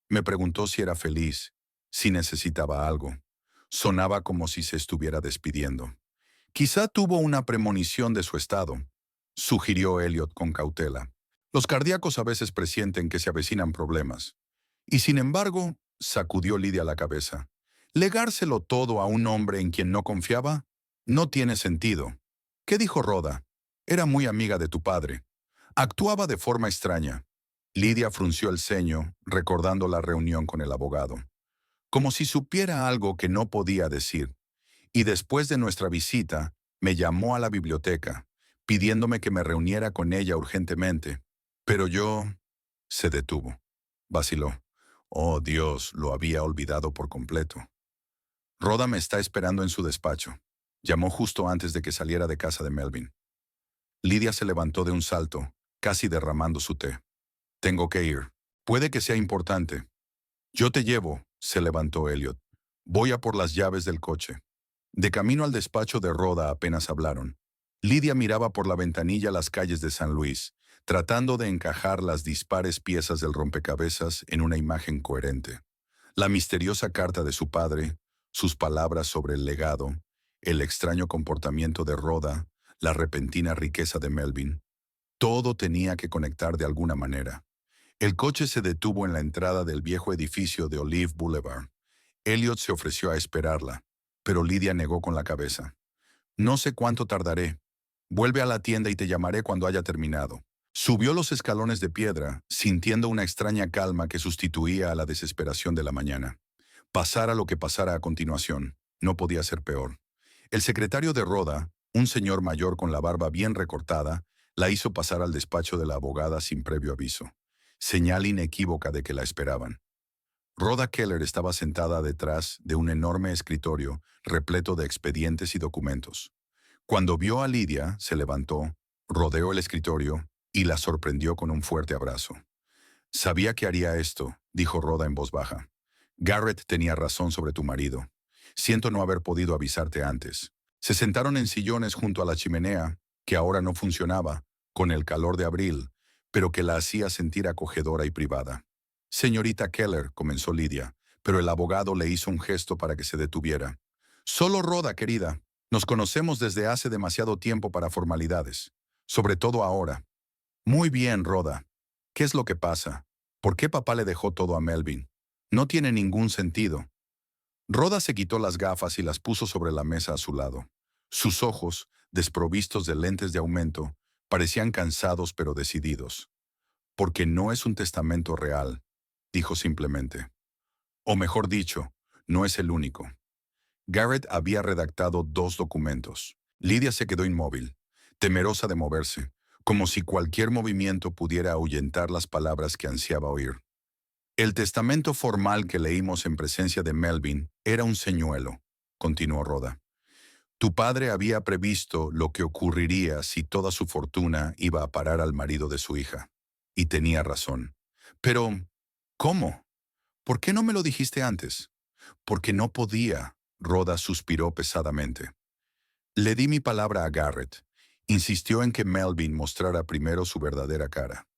A: Me preguntó si era feliz, si necesitaba algo. Sonaba como si se estuviera despidiendo. Quizá tuvo una premonición de su estado», sugirió Elliot con cautela. «Los cardíacos a veces presienten que se avecinan problemas. Y sin embargo», sacudió Lydia la cabeza, «legárselo todo a un hombre en quien no confiaba no tiene sentido». «¿Qué dijo Rhoda? Era muy amiga de tu padre. Actuaba de forma extraña». Lydia frunció el ceño, recordando la reunión con el abogado. «Como si supiera algo que no podía decir. Y después de nuestra visita, me llamó a la biblioteca, pidiéndome que me reuniera con ella urgentemente. Pero yo...» Se detuvo. Vaciló. Oh, Dios, lo había olvidado por completo. «Rhoda me está esperando en su despacho». Llamó justo antes de que saliera de casa de Melvin. Lydia se levantó de un salto, casi derramando su té. «Tengo que ir. Puede que sea importante». «Yo te llevo», se levantó Elliot. «Voy a por las llaves del coche». De camino al despacho de Rhoda apenas hablaron. Lydia miraba por la ventanilla las calles de San Luis, tratando de encajar las dispares piezas del rompecabezas en una imagen coherente. La misteriosa carta de su padre, sus palabras sobre el legado, el extraño comportamiento de Rhoda, la repentina riqueza de Melvin. Todo tenía que conectar de alguna manera. El coche se detuvo en la entrada del viejo edificio de Olive Boulevard. Elliot se ofreció a esperarla, pero Lydia negó con la cabeza. «No sé cuánto tardaré. Vuelve a la tienda y te llamaré cuando haya terminado». Subió los escalones de piedra, sintiendo una extraña calma que sustituía a la desesperación de la mañana. Pasara lo que pasara a continuación, no podía ser peor. El secretario de Rhoda, un señor mayor con la barba bien recortada, la hizo pasar al despacho de la abogada sin previo aviso. Señal inequívoca de que la esperaban. Rhoda Keller estaba sentada detrás de un enorme escritorio repleto de expedientes y documentos. Cuando vio a Lydia, se levantó, rodeó el escritorio y la sorprendió con un fuerte abrazo. «Sabía que haría esto», dijo Rhoda en voz baja. «Garrett tenía razón sobre tu marido. Siento no haber podido avisarte antes». Se sentaron en sillones junto a la chimenea, que ahora no funcionaba, con el calor de abril, pero que la hacía sentir acogedora y privada. «Señorita Keller», comenzó Lydia, pero el abogado le hizo un gesto para que se detuviera. Solo Rhoda, querida. Nos conocemos desde hace demasiado tiempo para formalidades. Sobre todo ahora. Muy bien, Rhoda. ¿Qué es lo que pasa? ¿Por qué papá le dejó todo a Melvin? No tiene ningún sentido. Rhoda se quitó las gafas y las puso sobre la mesa a su lado. Sus ojos, desprovistos de lentes de aumento, parecían cansados pero decididos. Porque no es un testamento real, dijo simplemente. O mejor dicho, no es el único. Garrett había redactado 2 documentos. Lydia se quedó inmóvil, temerosa de moverse, como si cualquier movimiento pudiera ahuyentar las palabras que ansiaba oír. El testamento formal que leímos en presencia de Melvin era un señuelo, continuó Rhoda. Tu padre había previsto lo que ocurriría si toda su fortuna iba a parar al marido de su hija. Y tenía razón. Pero, ¿cómo? ¿Por qué no me lo dijiste antes? Porque no podía, Rhoda suspiró pesadamente. Le di mi palabra a Garrett. Insistió en que Melvin mostrara primero su verdadera cara.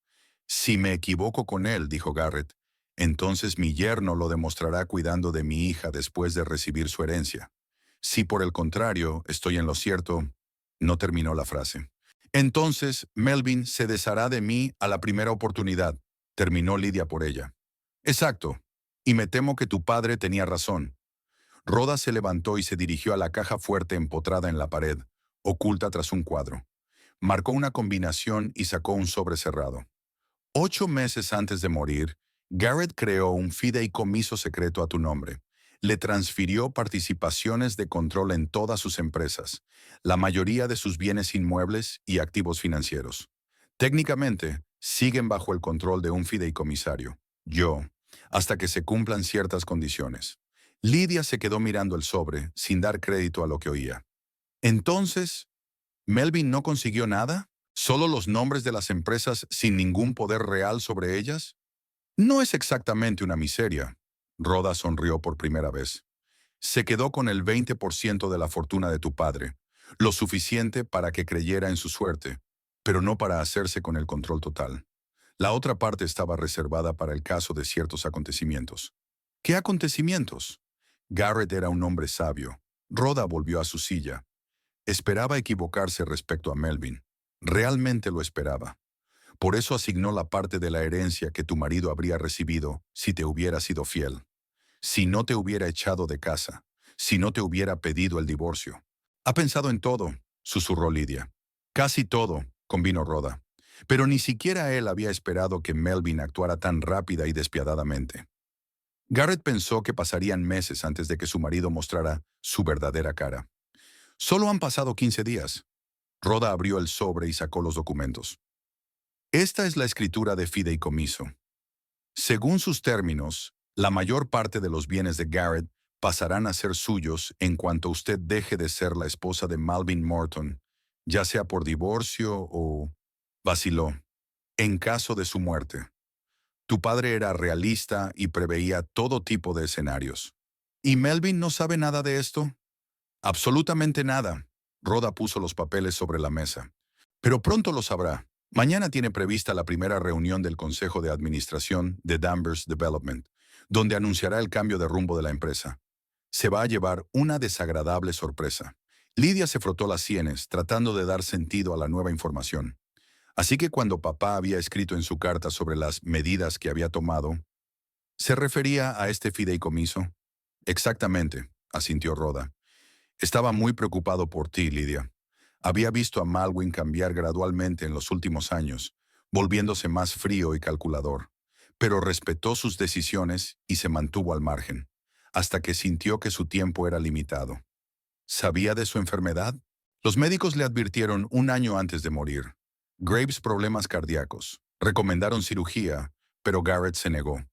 A: Si me equivoco con él, dijo Garrett, entonces mi yerno lo demostrará cuidando de mi hija después de recibir su herencia. Si por el contrario estoy en lo cierto, no terminó la frase. Entonces Melvin se deshará de mí a la primera oportunidad, terminó Lydia por ella. Exacto, y me temo que tu padre tenía razón. Rhoda se levantó y se dirigió a la caja fuerte empotrada en la pared, oculta tras un cuadro. Marcó una combinación y sacó un sobre cerrado. 8 meses antes de morir, Garrett creó un fideicomiso secreto a tu nombre. Le transfirió participaciones de control en todas sus empresas, la mayoría de sus bienes inmuebles y activos financieros. Técnicamente, siguen bajo el control de un fideicomisario, yo, hasta que se cumplan ciertas condiciones. Lydia se quedó mirando el sobre, sin dar crédito a lo que oía. Entonces, ¿Melvin no consiguió nada? ¿Solo los nombres de las empresas sin ningún poder real sobre ellas? No es exactamente una miseria. Rhoda sonrió por primera vez. Se quedó con el 20% de la fortuna de tu padre, lo suficiente para que creyera en su suerte, pero no para hacerse con el control total. La otra parte estaba reservada para el caso de ciertos acontecimientos. ¿Qué acontecimientos? Garrett era un hombre sabio. Rhoda volvió a su silla. Esperaba equivocarse respecto a Melvin. Realmente lo esperaba. Por eso asignó la parte de la herencia que tu marido habría recibido si te hubiera sido fiel, si no te hubiera echado de casa, si no te hubiera pedido el divorcio. Ha pensado en todo, susurró Lydia. Casi todo, convino Rhoda. Pero ni siquiera él había esperado que Melvin actuara tan rápida y despiadadamente. Garrett pensó que pasarían meses antes de que su marido mostrara su verdadera cara. Solo han pasado 15 días. Rhoda abrió el sobre y sacó los documentos. Esta es la escritura de fideicomiso. Según sus términos, la mayor parte de los bienes de Garrett pasarán a ser suyos en cuanto usted deje de ser la esposa de Melvin Morton, ya sea por divorcio o... vaciló. En caso de su muerte. Tu padre era realista y preveía todo tipo de escenarios. ¿Y Melvin no sabe nada de esto? Absolutamente nada. Rhoda puso los papeles sobre la mesa. Pero pronto lo sabrá. Mañana tiene prevista la primera reunión del Consejo de Administración de Danvers Development, donde anunciará el cambio de rumbo de la empresa. Se va a llevar una desagradable sorpresa. Lydia se frotó las sienes, tratando de dar sentido a la nueva información. Así que cuando papá había escrito en su carta sobre las medidas que había tomado, ¿se refería a este fideicomiso? Exactamente, asintió Rhoda. Estaba muy preocupado por ti, Lydia. Había visto a Malwin cambiar gradualmente en los últimos años, volviéndose más frío y calculador, pero respetó sus decisiones y se mantuvo al margen, hasta que sintió que su tiempo era limitado. ¿Sabía de su enfermedad? Los médicos le advirtieron un año antes de morir. Graves problemas cardíacos. Recomendaron cirugía, pero Garrett se negó.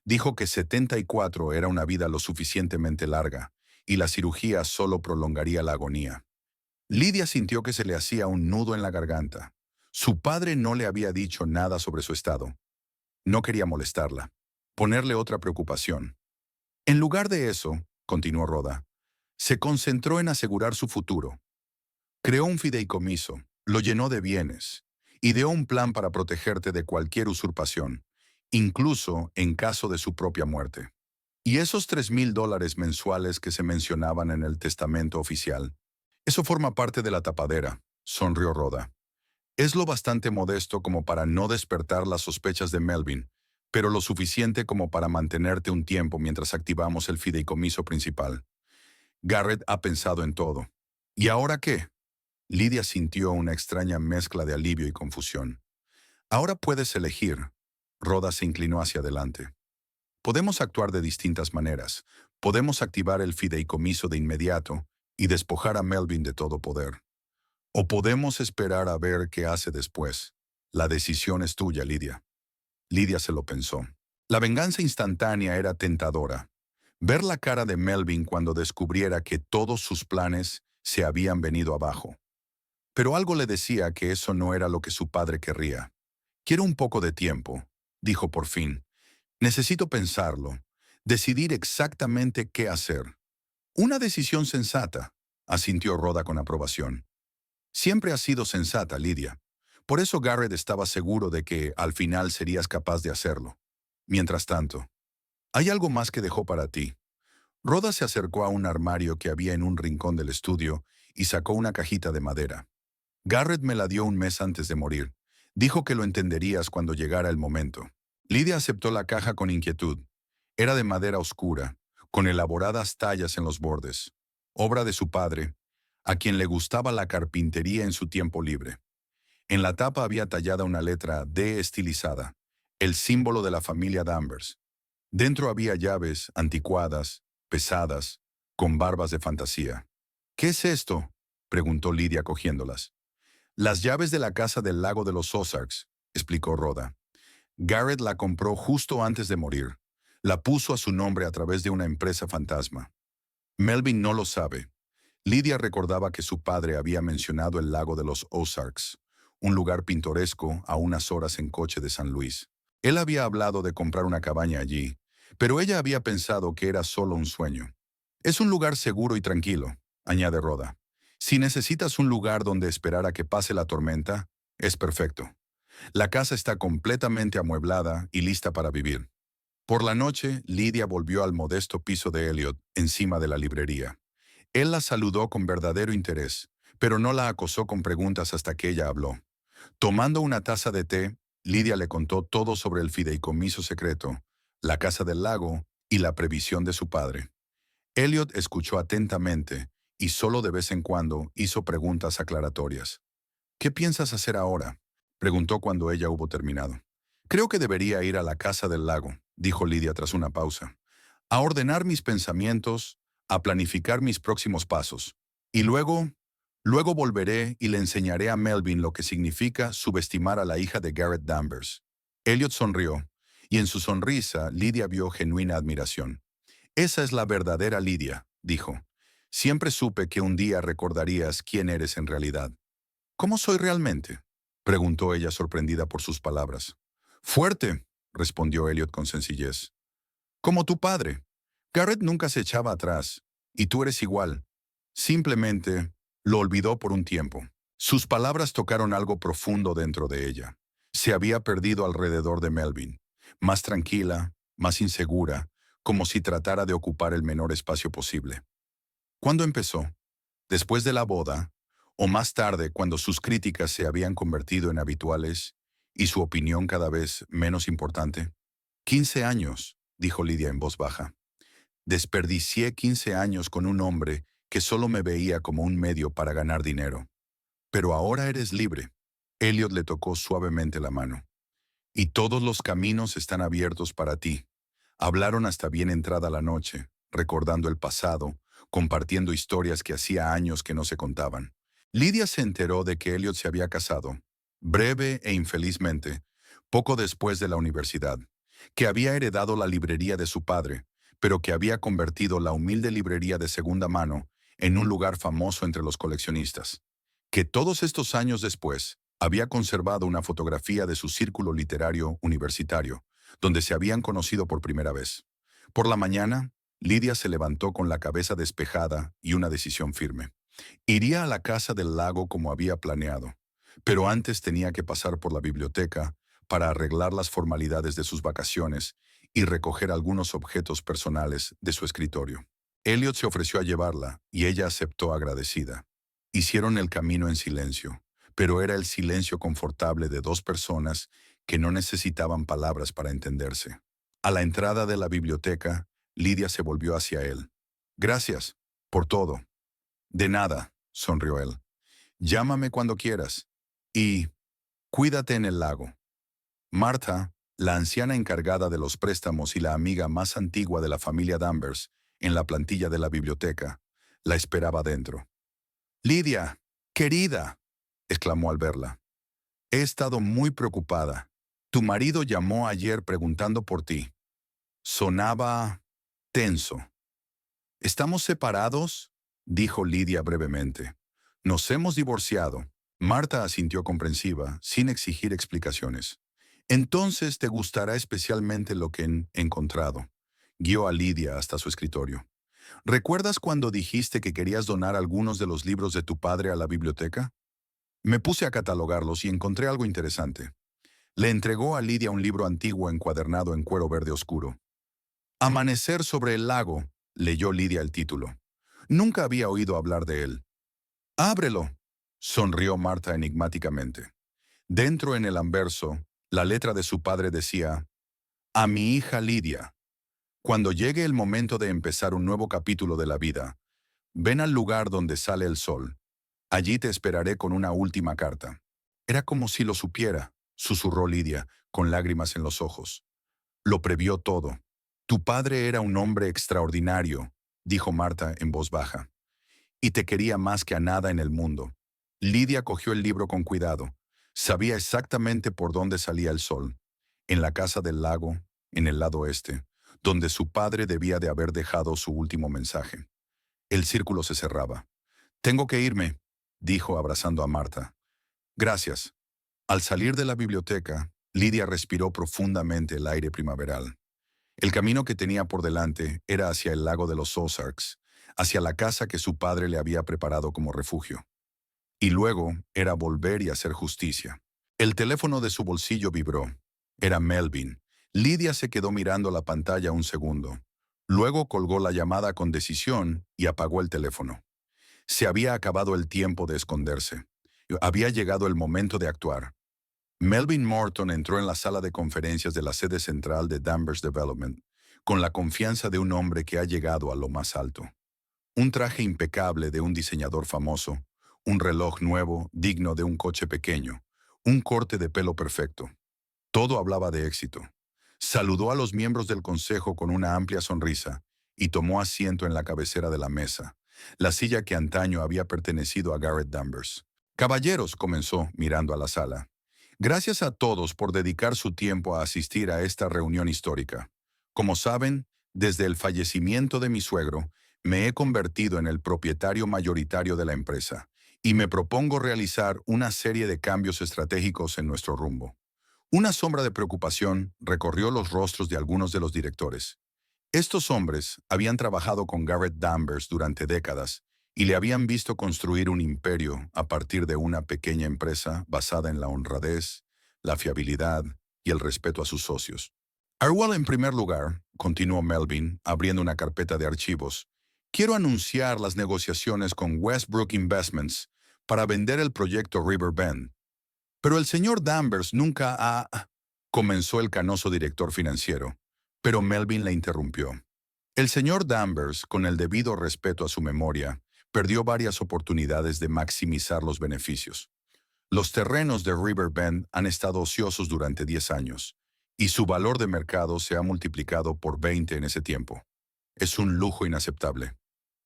A: Dijo que 74 era una vida lo suficientemente larga, y la cirugía solo prolongaría la agonía. Lydia sintió que se le hacía un nudo en la garganta. Su padre no le había dicho nada sobre su estado. No quería molestarla, ponerle otra preocupación. En lugar de eso, continuó Rhoda, se concentró en asegurar su futuro. Creó un fideicomiso, lo llenó de bienes, ideó un plan para protegerte de cualquier usurpación, incluso en caso de su propia muerte. ¿Y esos $3,000 mensuales que se mencionaban en el testamento oficial? Eso forma parte de la tapadera, sonrió Rhoda. Es lo bastante modesto como para no despertar las sospechas de Melvin, pero lo suficiente como para mantenerte un tiempo mientras activamos el fideicomiso principal. Garrett ha pensado en todo. ¿Y ahora qué? Lydia sintió una extraña mezcla de alivio y confusión. Ahora puedes elegir. Rhoda se inclinó hacia adelante. Podemos actuar de distintas maneras. Podemos activar el fideicomiso de inmediato y despojar a Melvin de todo poder. O podemos esperar a ver qué hace después. La decisión es tuya, Lydia. Lydia se lo pensó. La venganza instantánea era tentadora. Ver la cara de Melvin cuando descubriera que todos sus planes se habían venido abajo. Pero algo le decía que eso no era lo que su padre querría. Quiero un poco de tiempo, dijo por fin. Necesito pensarlo, decidir exactamente qué hacer. Una decisión sensata, asintió Rhoda con aprobación. Siempre has sido sensata, Lydia. Por eso Garrett estaba seguro de que al final serías capaz de hacerlo. Mientras tanto, hay algo más que dejó para ti. Rhoda se acercó a un armario que había en un rincón del estudio y sacó una cajita de madera. Garrett me la dio un mes antes de morir. Dijo que lo entenderías cuando llegara el momento. Lydia aceptó la caja con inquietud. Era de madera oscura, con elaboradas tallas en los bordes. Obra de su padre, a quien le gustaba la carpintería en su tiempo libre. En la tapa había tallada una letra D estilizada, el símbolo de la familia Danvers. Dentro había llaves anticuadas, pesadas, con barbas de fantasía. ¿Qué es esto?, preguntó Lydia cogiéndolas. Las llaves de la casa del lago de los Ozarks, explicó Rhoda. Garrett la compró justo antes de morir. La puso a su nombre a través de una empresa fantasma. Melvin no lo sabe. Lydia recordaba que su padre había mencionado el lago de los Ozarks, un lugar pintoresco a unas horas en coche de San Luis. Él había hablado de comprar una cabaña allí, pero ella había pensado que era solo un sueño. Es un lugar seguro y tranquilo, añade Rhoda. Si necesitas un lugar donde esperar a que pase la tormenta, es perfecto. La casa está completamente amueblada y lista para vivir. Por la noche, Lydia volvió al modesto piso de Elliot, encima de la librería. Él la saludó con verdadero interés, pero no la acosó con preguntas hasta que ella habló. Tomando una taza de té, Lydia le contó todo sobre el fideicomiso secreto, la casa del lago y la previsión de su padre. Elliot escuchó atentamente y solo de vez en cuando hizo preguntas aclaratorias. ¿Qué piensas hacer ahora?, preguntó cuando ella hubo terminado. Creo que debería ir a la casa del lago, dijo Lydia tras una pausa, a ordenar mis pensamientos, a planificar mis próximos pasos. Y luego volveré y le enseñaré a Melvin lo que significa subestimar a la hija de Garrett Danvers. Elliot sonrió, y en su sonrisa Lydia vio genuina admiración. Esa es la verdadera Lydia, dijo. Siempre supe que un día recordarías quién eres en realidad. ¿Cómo soy realmente?, preguntó ella sorprendida por sus palabras. Fuerte, respondió Elliot con sencillez. Como tu padre. Garrett nunca se echaba atrás, y tú eres igual. Simplemente lo olvidó por un tiempo. Sus palabras tocaron algo profundo dentro de ella. Se había perdido alrededor de Melvin, más tranquila, más insegura, como si tratara de ocupar el menor espacio posible. ¿Cuándo empezó? ¿Después de la boda? ¿O más tarde, cuando sus críticas se habían convertido en habituales y su opinión cada vez menos importante? 15 años, dijo Lydia en voz baja. Desperdicié 15 años con un hombre que solo me veía como un medio para ganar dinero. Pero ahora eres libre. Elliot le tocó suavemente la mano. Y todos los caminos están abiertos para ti. Hablaron hasta bien entrada la noche, recordando el pasado, compartiendo historias que hacía años que no se contaban. Lydia se enteró de que Elliot se había casado, breve e infelizmente, poco después de la universidad, que había heredado la librería de su padre, pero que había convertido la humilde librería de segunda mano en un lugar famoso entre los coleccionistas, que todos estos años después había conservado una fotografía de su círculo literario universitario, donde se habían conocido por primera vez. Por la mañana, Lydia se levantó con la cabeza despejada y una decisión firme. Iría a la casa del lago como había planeado, pero antes tenía que pasar por la biblioteca para arreglar las formalidades de sus vacaciones y recoger algunos objetos personales de su escritorio. Elliot se ofreció a llevarla y ella aceptó agradecida. Hicieron el camino en silencio, pero era el silencio confortable de dos personas que no necesitaban palabras para entenderse. A la entrada de la biblioteca, Lydia se volvió hacia él. Gracias, por todo. De nada, sonrió él. Llámame cuando quieras. Y cuídate en el lago. Martha, la anciana encargada de los préstamos y la amiga más antigua de la familia Danvers, en la plantilla de la biblioteca, la esperaba dentro. Lydia, querida, exclamó al verla. He estado muy preocupada. Tu marido llamó ayer preguntando por ti. Sonaba tenso. ¿Estamos separados?, dijo Lydia brevemente. Nos hemos divorciado. Marta asintió comprensiva, sin exigir explicaciones. Entonces te gustará especialmente lo que he encontrado. Guió a Lydia hasta su escritorio. ¿Recuerdas cuando dijiste que querías donar algunos de los libros de tu padre a la biblioteca? Me puse a catalogarlos y encontré algo interesante. Le entregó a Lydia un libro antiguo encuadernado en cuero verde oscuro. Amanecer sobre el lago, leyó Lydia el título. Nunca había oído hablar de él. Ábrelo, sonrió Marta enigmáticamente. Dentro en el anverso, la letra de su padre decía, a mi hija Lydia, cuando llegue el momento de empezar un nuevo capítulo de la vida, ven al lugar donde sale el sol. Allí te esperaré con una última carta. Era como si lo supiera, susurró Lydia, con lágrimas en los ojos. Lo previó todo. Tu padre era un hombre extraordinario, dijo Marta en voz baja, y te quería más que a nada en el mundo. Lydia cogió el libro con cuidado. Sabía exactamente por dónde salía el sol. En la casa del lago, en el lado este, donde su padre debía de haber dejado su último mensaje. El círculo se cerraba. Tengo que irme, dijo abrazando a Marta. Gracias. Al salir de la biblioteca, Lydia respiró profundamente el aire primaveral. El camino que tenía por delante era hacia el lago de los Ozarks, hacia la casa que su padre le había preparado como refugio. Y luego era volver y hacer justicia. El teléfono de su bolsillo vibró. Era Melvin. Lydia se quedó mirando la pantalla un segundo. Luego colgó la llamada con decisión y apagó el teléfono. Se había acabado el tiempo de esconderse. Había llegado el momento de actuar. Melvin Morton entró en la sala de conferencias de la sede central de Danvers Development, con la confianza de un hombre que ha llegado a lo más alto. Un traje impecable de un diseñador famoso, un reloj nuevo, digno de un coche pequeño, un corte de pelo perfecto. Todo hablaba de éxito. Saludó a los miembros del consejo con una amplia sonrisa y tomó asiento en la cabecera de la mesa, la silla que antaño había pertenecido a Garrett Danvers. Caballeros, comenzó, mirando a la sala. Gracias a todos por dedicar su tiempo a asistir a esta reunión histórica. Como saben, desde el fallecimiento de mi suegro, me he convertido en el propietario mayoritario de la empresa y me propongo realizar una serie de cambios estratégicos en nuestro rumbo. Una sombra de preocupación recorrió los rostros de algunos de los directores. Estos hombres habían trabajado con Garrett Danvers durante décadas y le habían visto construir un imperio a partir de una pequeña empresa basada en la honradez, la fiabilidad y el respeto a sus socios. Arwell, en primer lugar, continuó Melvin, abriendo una carpeta de archivos, quiero anunciar las negociaciones con Westbrook Investments para vender el proyecto River Bend. Pero el señor Danvers nunca ha... comenzó el canoso director financiero, pero Melvin le interrumpió. El señor Danvers, con el debido respeto a su memoria, perdió varias oportunidades de maximizar los beneficios. Los terrenos de River Bend han estado ociosos durante 10 años, y su valor de mercado se ha multiplicado por 20 en ese tiempo. Es un lujo inaceptable.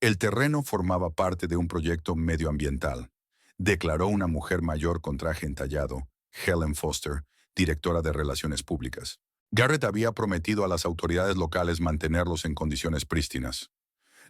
A: El terreno formaba parte de un proyecto medioambiental, declaró una mujer mayor con traje entallado, Helen Foster, directora de Relaciones Públicas. Garrett había prometido a las autoridades locales mantenerlos en condiciones prístinas.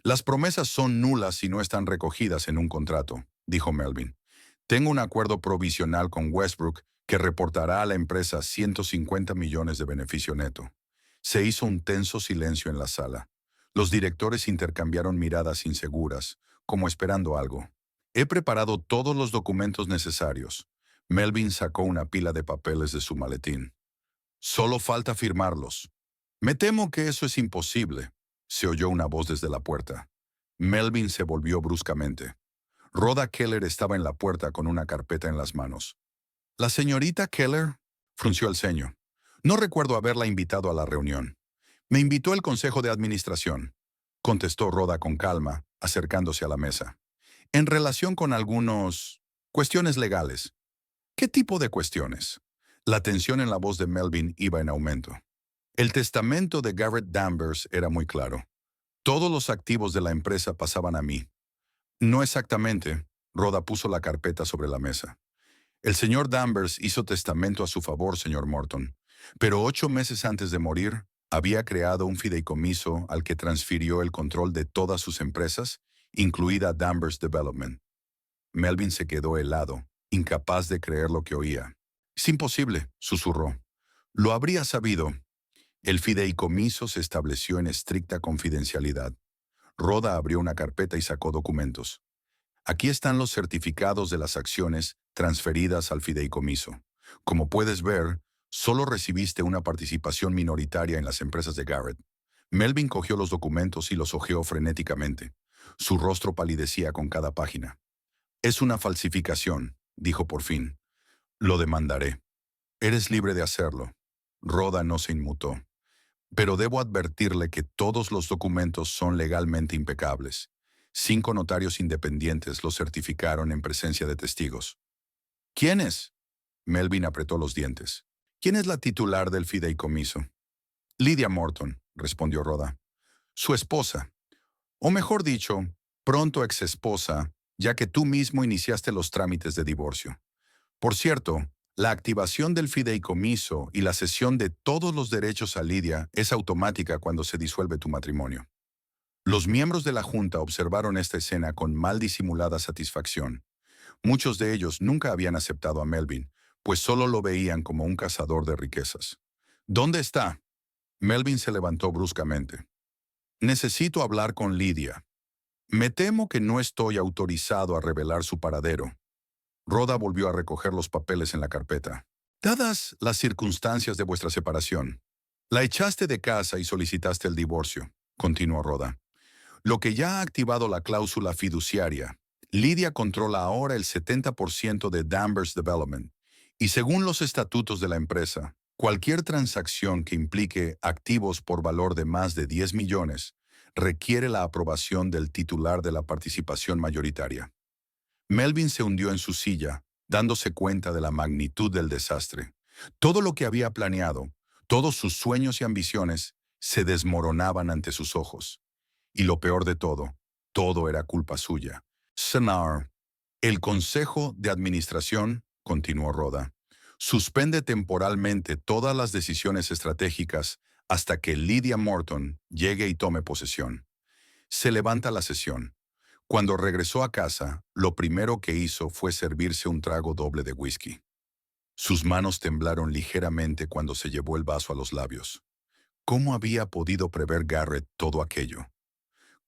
A: Las promesas son nulas si no están recogidas en un contrato, dijo Melvin. Tengo un acuerdo provisional con Westbrook que reportará a la empresa 150 millones de beneficio neto. Se hizo un tenso silencio en la sala. Los directores intercambiaron miradas inseguras, como esperando algo. He preparado todos los documentos necesarios. Melvin sacó una pila de papeles de su maletín. Solo falta firmarlos. Me temo que eso es imposible, se oyó una voz desde la puerta. Melvin se volvió bruscamente. Rhoda Keller estaba en la puerta con una carpeta en las manos. La señorita Keller frunció el ceño. No recuerdo haberla invitado a la reunión. Me invitó el consejo de administración, contestó Rhoda con calma, acercándose a la mesa. En relación con algunos cuestiones legales. ¿Qué tipo de cuestiones? La tensión en la voz de Melvin iba en aumento. El testamento de Garrett Danvers era muy claro. Todos los activos de la empresa pasaban a mí. No exactamente. Rhoda puso la carpeta sobre la mesa. El señor Danvers hizo testamento a su favor, señor Morton, pero 8 meses antes de morir, había creado un fideicomiso al que transfirió el control de todas sus empresas, incluida Danvers Development. Melvin se quedó helado, incapaz de creer lo que oía. «Es imposible», susurró. «Lo habría sabido». El fideicomiso se estableció en estricta confidencialidad. Rhoda abrió una carpeta y sacó documentos. Aquí están los certificados de las acciones transferidas al fideicomiso. Como puedes ver, solo recibiste una participación minoritaria en las empresas de Garrett. Melvin cogió los documentos y los hojeó frenéticamente. Su rostro palidecía con cada página. «Es una falsificación», dijo por fin. «Lo demandaré». «Eres libre de hacerlo». Rhoda no se inmutó. «Pero debo advertirle que todos los documentos son legalmente impecables. 5 notarios independientes los certificaron en presencia de testigos». «¿Quiénes?». Melvin apretó los dientes. «¿Quién es la titular del fideicomiso?». «Lydia Morton», respondió Rhoda. «Su esposa. O mejor dicho, pronto exesposa, ya que tú mismo iniciaste los trámites de divorcio. Por cierto, la activación del fideicomiso y la cesión de todos los derechos a Lydia es automática cuando se disuelve tu matrimonio». Los miembros de la Junta observaron esta escena con mal disimulada satisfacción. Muchos de ellos nunca habían aceptado a Melvin, pues solo lo veían como un cazador de riquezas. «¿Dónde está?». Melvin se levantó bruscamente. «Necesito hablar con Lydia. Me temo que no estoy autorizado a revelar su paradero». Rhoda volvió a recoger los papeles en la carpeta. «Dadas las circunstancias de vuestra separación, la echaste de casa y solicitaste el divorcio», continuó Rhoda. «Lo que ya ha activado la cláusula fiduciaria. Lydia controla ahora el 70% de Danvers Development, y según los estatutos de la empresa, cualquier transacción que implique activos por valor de más de 10 millones requiere la aprobación del titular de la participación mayoritaria». Melvin se hundió en su silla, dándose cuenta de la magnitud del desastre. Todo lo que había planeado, todos sus sueños y ambiciones, se desmoronaban ante sus ojos. Y lo peor de todo era culpa suya. «Señor, el Consejo de Administración», continuó Rhoda, «suspende temporalmente todas las decisiones estratégicas hasta que Lydia Morton llegue y tome posesión». Se levanta la sesión. Cuando regresó a casa, lo primero que hizo fue servirse un trago doble de whisky. Sus manos temblaron ligeramente cuando se llevó el vaso a los labios. ¿Cómo había podido prever Garrett todo aquello?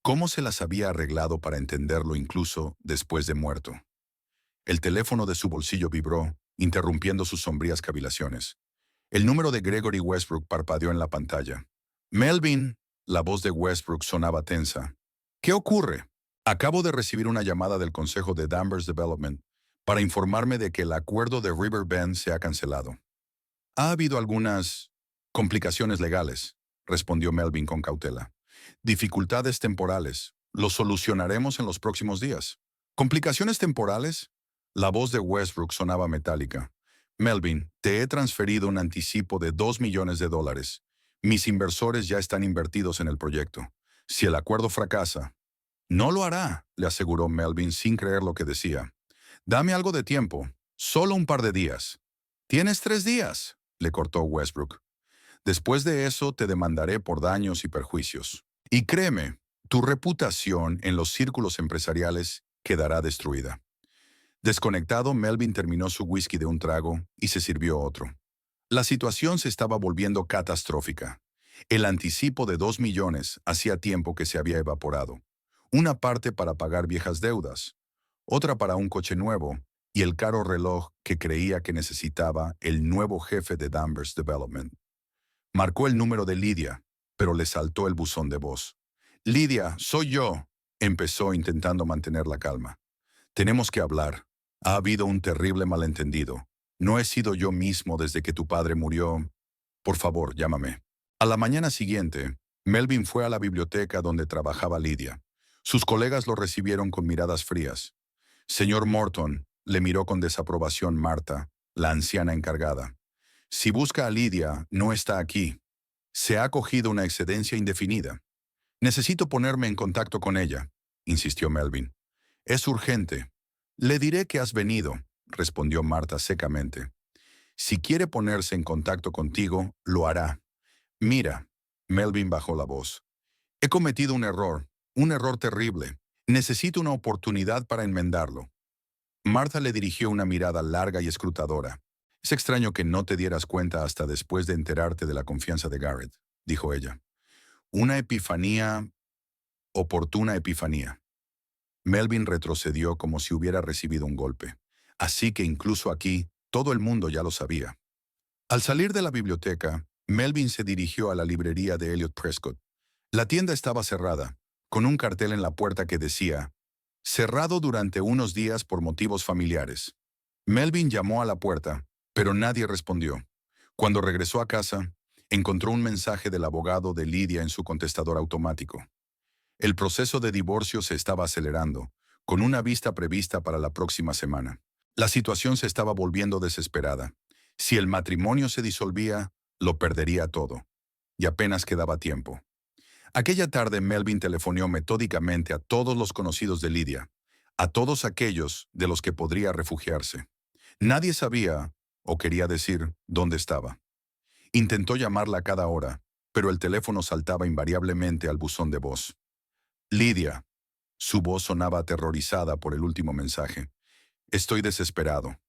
A: ¿Cómo se las había arreglado para entenderlo incluso después de muerto? El teléfono de su bolsillo vibró, interrumpiendo sus sombrías cavilaciones. El número de Gregory Westbrook parpadeó en la pantalla. «Melvin», la voz de Westbrook sonaba tensa. «¿Qué ocurre?». «Acabo de recibir una llamada del Consejo de Danvers Development para informarme de que el acuerdo de Riverbend se ha cancelado». «Ha habido algunas complicaciones legales», respondió Melvin con cautela. «Dificultades temporales. Lo solucionaremos en los próximos días». «¿Complicaciones temporales?». La voz de Westbrook sonaba metálica. «Melvin, te he transferido un anticipo de $2 millones. Mis inversores ya están invertidos en el proyecto. Si el acuerdo fracasa». «No lo hará», le aseguró Melvin sin creer lo que decía. «Dame algo de tiempo, solo un par de días». «Tienes 3 días», le cortó Westbrook. «Después de eso te demandaré por daños y perjuicios. Y créeme, tu reputación en los círculos empresariales quedará destruida». Desconectado, Melvin terminó su whisky de un trago y se sirvió otro. La situación se estaba volviendo catastrófica. El anticipo de 2 millones hacía tiempo que se había evaporado. Una parte para pagar viejas deudas, otra para un coche nuevo y el caro reloj que creía que necesitaba el nuevo jefe de Danvers Development. Marcó el número de Lidia, pero le saltó el buzón de voz. Lidia, soy yo, empezó intentando mantener la calma. Tenemos que hablar. Ha habido un terrible malentendido. No he sido yo mismo desde que tu padre murió. Por favor, llámame. A la mañana siguiente, Melvin fue a la biblioteca donde trabajaba Lidia. Sus colegas lo recibieron con miradas frías. Señor Morton, le miró con desaprobación Marta, la anciana encargada. Si busca a Lidia, no está aquí. Se ha cogido una excedencia indefinida. Necesito ponerme en contacto con ella, insistió Melvin. Es urgente. Le diré que has venido, respondió Marta secamente. Si quiere ponerse en contacto contigo, lo hará. Mira, Melvin bajó la voz. He cometido un error terrible. Necesito una oportunidad para enmendarlo. Marta le dirigió una mirada larga y escrutadora. Es extraño que no te dieras cuenta hasta después de enterarte de la confianza de Garrett, dijo ella. Una epifanía, oportuna epifanía. Melvin retrocedió como si hubiera recibido un golpe. Así que incluso aquí, todo el mundo ya lo sabía. Al salir de la biblioteca, Melvin se dirigió a la librería de Elliot Prescott. La tienda estaba cerrada, con un cartel en la puerta que decía, cerrado durante unos días por motivos familiares. Melvin llamó a la puerta, pero nadie respondió. Cuando regresó a casa, encontró un mensaje del abogado de Lidia en su contestador automático. El proceso de divorcio se estaba acelerando, con una vista prevista para la próxima semana. La situación se estaba volviendo desesperada. Si el matrimonio se disolvía, lo perdería todo. Y apenas quedaba tiempo. Aquella tarde Melvin telefonió metódicamente a todos los conocidos de Lidia, a todos aquellos de los que podría refugiarse. Nadie sabía, o quería decir, dónde estaba. Intentó llamarla a cada hora, pero el teléfono saltaba invariablemente al buzón de voz. Lidia. Su voz sonaba aterrorizada por el último mensaje. Estoy desesperado.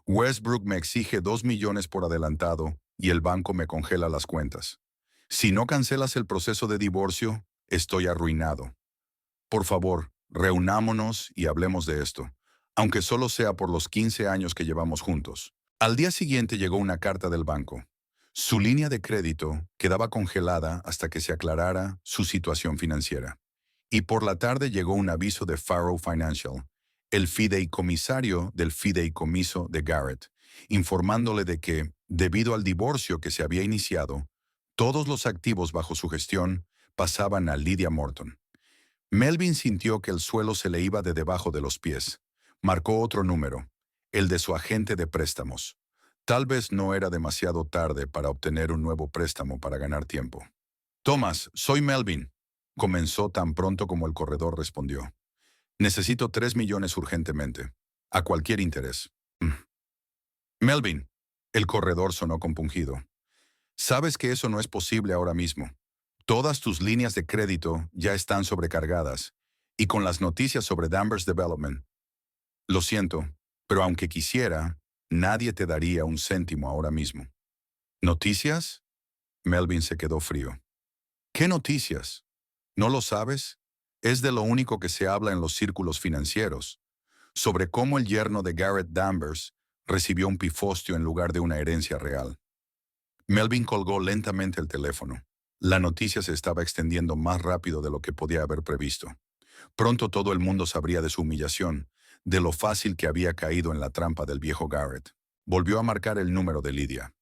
A: Westbrook me exige 2 millones por adelantado y el banco me congela las cuentas. Si no cancelas el proceso de divorcio, estoy arruinado. Por favor, reunámonos y hablemos de esto, aunque solo sea por los 15 años que llevamos juntos. Al día siguiente llegó una carta del banco. Su línea de crédito quedaba congelada hasta que se aclarara su situación financiera. Y por la tarde llegó un aviso de Faro Financial, el fideicomisario del fideicomiso de Garrett, informándole de que, debido al divorcio que se había iniciado, todos los activos bajo su gestión pasaban a Lidia Morton. Melvin sintió que el suelo se le iba de debajo de los pies. Marcó otro número, el de su agente de préstamos. Tal vez no era demasiado tarde para obtener un nuevo préstamo para ganar tiempo. Thomas, soy Melvin. Comenzó tan pronto como el corredor respondió. Necesito 3 millones urgentemente. A cualquier interés. Melvin. El corredor sonó compungido. Sabes que eso no es posible ahora mismo. Todas tus líneas de crédito ya están sobrecargadas. Y con las noticias sobre Danvers Development. Lo siento, pero aunque quisiera, nadie te daría un céntimo ahora mismo. ¿Noticias? Melvin se quedó frío. ¿Qué noticias? ¿No lo sabes? Es de lo único que se habla en los círculos financieros, sobre cómo el yerno de Garrett Danvers recibió un pifostio en lugar de una herencia real. Melvin colgó lentamente el teléfono. La noticia se estaba extendiendo más rápido de lo que podía haber previsto. Pronto todo el mundo sabría de su humillación, de lo fácil que había caído en la trampa del viejo Garrett. Volvió a marcar el número de Lidia.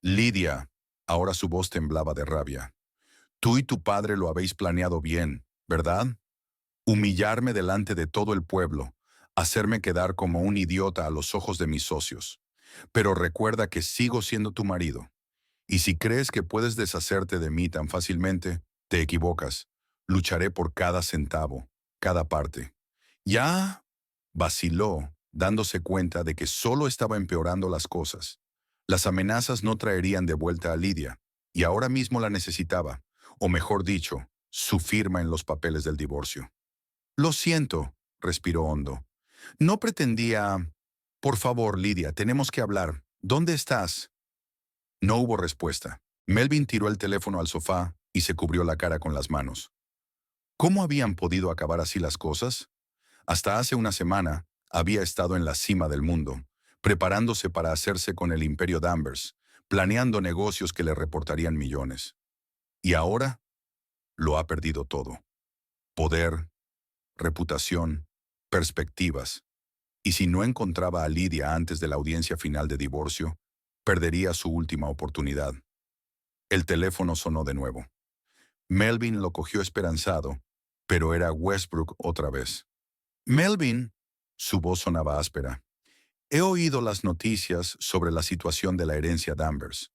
A: Lidia. Ahora su voz temblaba de rabia. Tú y tu padre lo habéis planeado bien, ¿verdad? Humillarme delante de todo el pueblo, hacerme quedar como un idiota a los ojos de mis socios. Pero recuerda que sigo siendo tu marido. Y si crees que puedes deshacerte de mí tan fácilmente, te equivocas. Lucharé por cada centavo, cada parte. Ya vaciló, dándose cuenta de que solo estaba empeorando las cosas. Las amenazas no traerían de vuelta a Lidia, y ahora mismo la necesitaba, o mejor dicho, su firma en los papeles del divorcio. Lo siento, respiró hondo. No pretendía... Por favor, Lidia, tenemos que hablar. ¿Dónde estás? No hubo respuesta. Melvin tiró el teléfono al sofá y se cubrió la cara con las manos. ¿Cómo habían podido acabar así las cosas? Hasta hace una semana había estado en la cima del mundo, preparándose para hacerse con el imperio Danvers, planeando negocios que le reportarían millones. Y ahora lo ha perdido todo. Poder, reputación, perspectivas. Y si no encontraba a Lydia antes de la audiencia final de divorcio, perdería su última oportunidad. El teléfono sonó de nuevo. Melvin lo cogió esperanzado, pero era Westbrook otra vez. Melvin, su voz sonaba áspera. He oído las noticias sobre la situación de la herencia Danvers.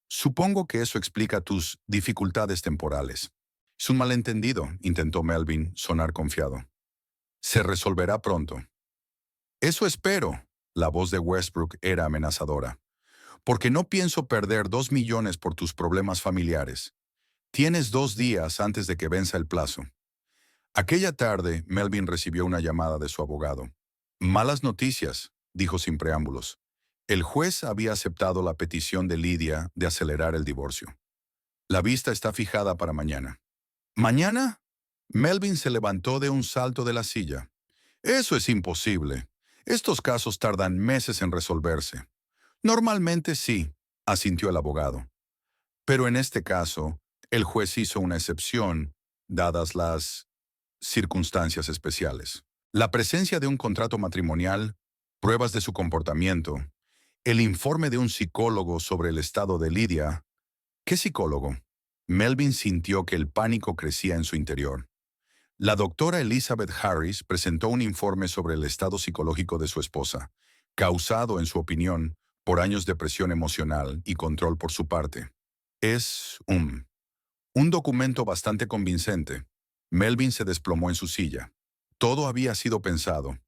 A: Supongo que eso explica tus dificultades temporales. Es un malentendido, intentó Melvin sonar confiado. Se resolverá pronto. Eso espero. La voz de Westbrook era amenazadora. Porque no pienso perder 2 millones por tus problemas familiares. Tienes 2 días antes de que venza el plazo. Aquella tarde, Melvin recibió una llamada de su abogado. Malas noticias, dijo sin preámbulos. El juez había aceptado la petición de Lydia de acelerar el divorcio. La vista está fijada para mañana. ¿Mañana? Melvin se levantó de un salto de la silla. Eso es imposible. Estos casos tardan meses en resolverse. Normalmente sí, asintió el abogado. Pero en este caso, el juez hizo una excepción, dadas las circunstancias especiales. La presencia de un contrato matrimonial, pruebas de su comportamiento, el informe de un psicólogo sobre el estado de Lydia. ¿Qué psicólogo? Melvin sintió que el pánico crecía en su interior. La doctora Elizabeth Harris presentó un informe sobre el estado psicológico de su esposa, causado, en su opinión, por años de presión emocional y control por su parte. Es un documento bastante convincente. Melvin se desplomó en su silla. Todo había sido pensado.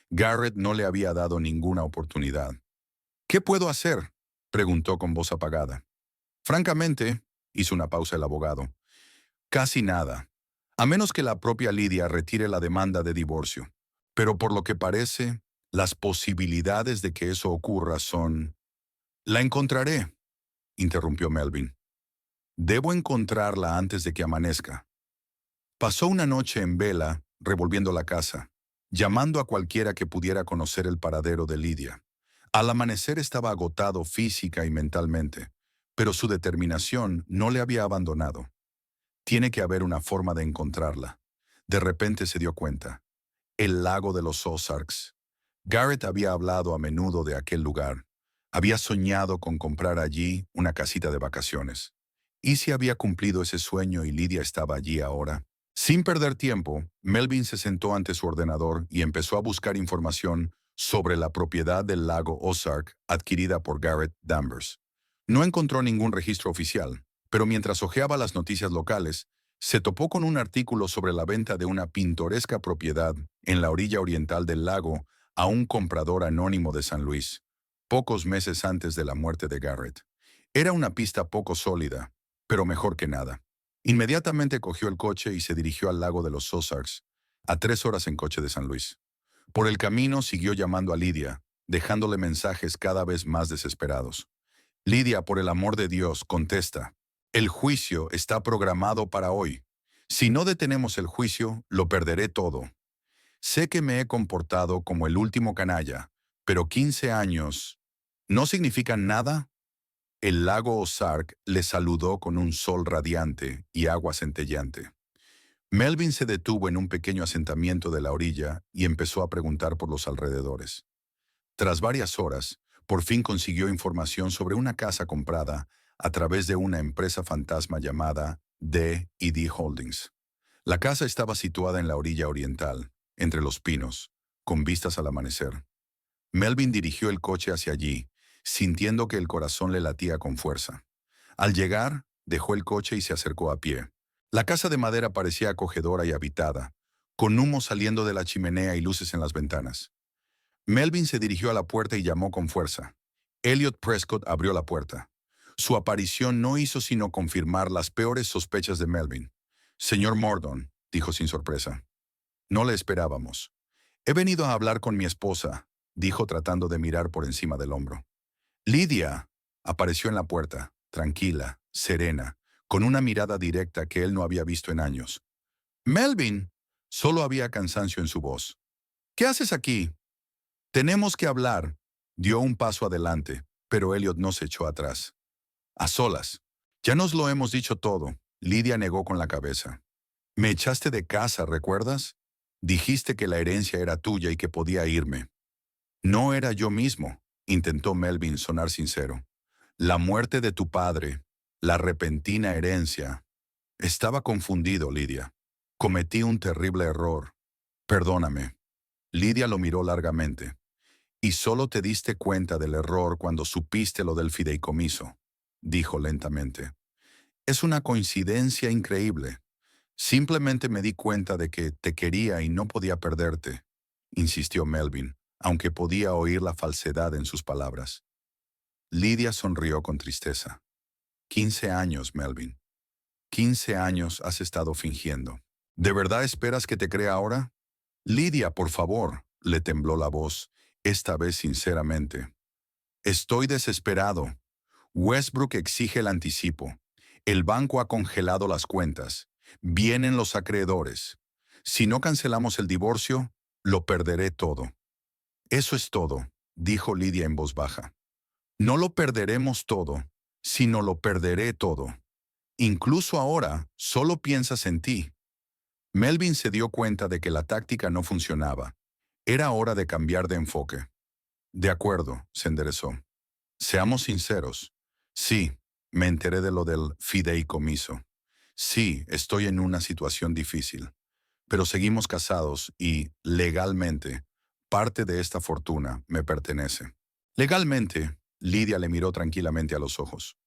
A: Garrett no le había dado ninguna oportunidad. ¿Qué puedo hacer?, preguntó con voz apagada. Francamente, hizo una pausa el abogado, casi nada, a menos que la propia Lydia retire la demanda de divorcio. Pero por lo que parece, las posibilidades de que eso ocurra son... La encontraré, interrumpió Melvin. Debo encontrarla antes de que amanezca. Pasó una noche en vela, revolviendo la casa, llamando a cualquiera que pudiera conocer el paradero de Lydia. Al amanecer estaba agotado física y mentalmente, pero su determinación no le había abandonado. Tiene que haber una forma de encontrarla. De repente se dio cuenta. El lago de los Ozarks. Garrett había hablado a menudo de aquel lugar. Había soñado con comprar allí una casita de vacaciones. ¿Y si había cumplido ese sueño y Lydia estaba allí ahora? Sin perder tiempo, Melvin se sentó ante su ordenador y empezó a buscar información sobre la propiedad del lago Ozark adquirida por Garrett Danvers. No encontró ningún registro oficial, pero mientras hojeaba las noticias locales, se topó con un artículo sobre la venta de una pintoresca propiedad en la orilla oriental del lago a un comprador anónimo de San Luis, pocos meses antes de la muerte de Garrett. Era una pista poco sólida, pero mejor que nada. Inmediatamente cogió el coche y se dirigió al lago de los Ozarks, a 3 horas en coche de San Luis. Por el camino siguió llamando a Lydia, dejándole mensajes cada vez más desesperados. Lydia, por el amor de Dios, contesta. El juicio está programado para hoy. Si no detenemos el juicio, lo perderé todo. Sé que me he comportado como el último canalla, pero 15 años ¿no significan nada? El lago Ozark le saludó con un sol radiante y agua centelleante. Melvin se detuvo en un pequeño asentamiento de la orilla y empezó a preguntar por los alrededores. Tras varias horas, por fin consiguió información sobre una casa comprada a través de una empresa fantasma llamada D&D Holdings. La casa estaba situada en la orilla oriental, entre los pinos, con vistas al amanecer. Melvin dirigió el coche hacia allí, sintiendo que el corazón le latía con fuerza. Al llegar, dejó el coche y se acercó a pie. La casa de madera parecía acogedora y habitada, con humo saliendo de la chimenea y luces en las ventanas. Melvin se dirigió a la puerta y llamó con fuerza. Elliot Prescott abrió la puerta. Su aparición no hizo sino confirmar las peores sospechas de Melvin. «Señor Mordon», dijo sin sorpresa. «No le esperábamos». «He venido a hablar con mi esposa», dijo tratando de mirar por encima del hombro. Lydia apareció en la puerta, tranquila, serena, con una mirada directa que él no había visto en años. «Melvin», solo había cansancio en su voz. «¿Qué haces aquí?» «Tenemos que hablar». Dio un paso adelante, pero Elliot no se echó atrás. A solas. Ya nos lo hemos dicho todo. Lidia negó con la cabeza. Me echaste de casa, ¿recuerdas? Dijiste que la herencia era tuya y que podía irme. No era yo mismo, intentó Melvin sonar sincero. La muerte de tu padre, la repentina herencia. Estaba confundido, Lidia. Cometí un terrible error. Perdóname. Lidia lo miró largamente. Y solo te diste cuenta del error cuando supiste lo del fideicomiso, dijo lentamente. Es una coincidencia increíble. Simplemente me di cuenta de que te quería y no podía perderte, insistió Melvin, aunque podía oír la falsedad en sus palabras. Lidia sonrió con tristeza. 15 años, Melvin. 15 años has estado fingiendo. ¿De verdad esperas que te crea ahora? Lidia, por favor, le tembló la voz, esta vez sinceramente. Estoy desesperado. Westbrook exige el anticipo. El banco ha congelado las cuentas. Vienen los acreedores. Si no cancelamos el divorcio, lo perderé todo. Eso es todo, dijo Lidia en voz baja. No lo perderemos todo, sino lo perderé todo. Incluso ahora, solo piensas en ti. Melvin se dio cuenta de que la táctica no funcionaba. Era hora de cambiar de enfoque. De acuerdo, se enderezó. Seamos sinceros. Sí, me enteré de lo del fideicomiso. Sí, estoy en una situación difícil. Pero seguimos casados y, legalmente, parte de esta fortuna me pertenece. Legalmente, Lidia le miró tranquilamente a los ojos.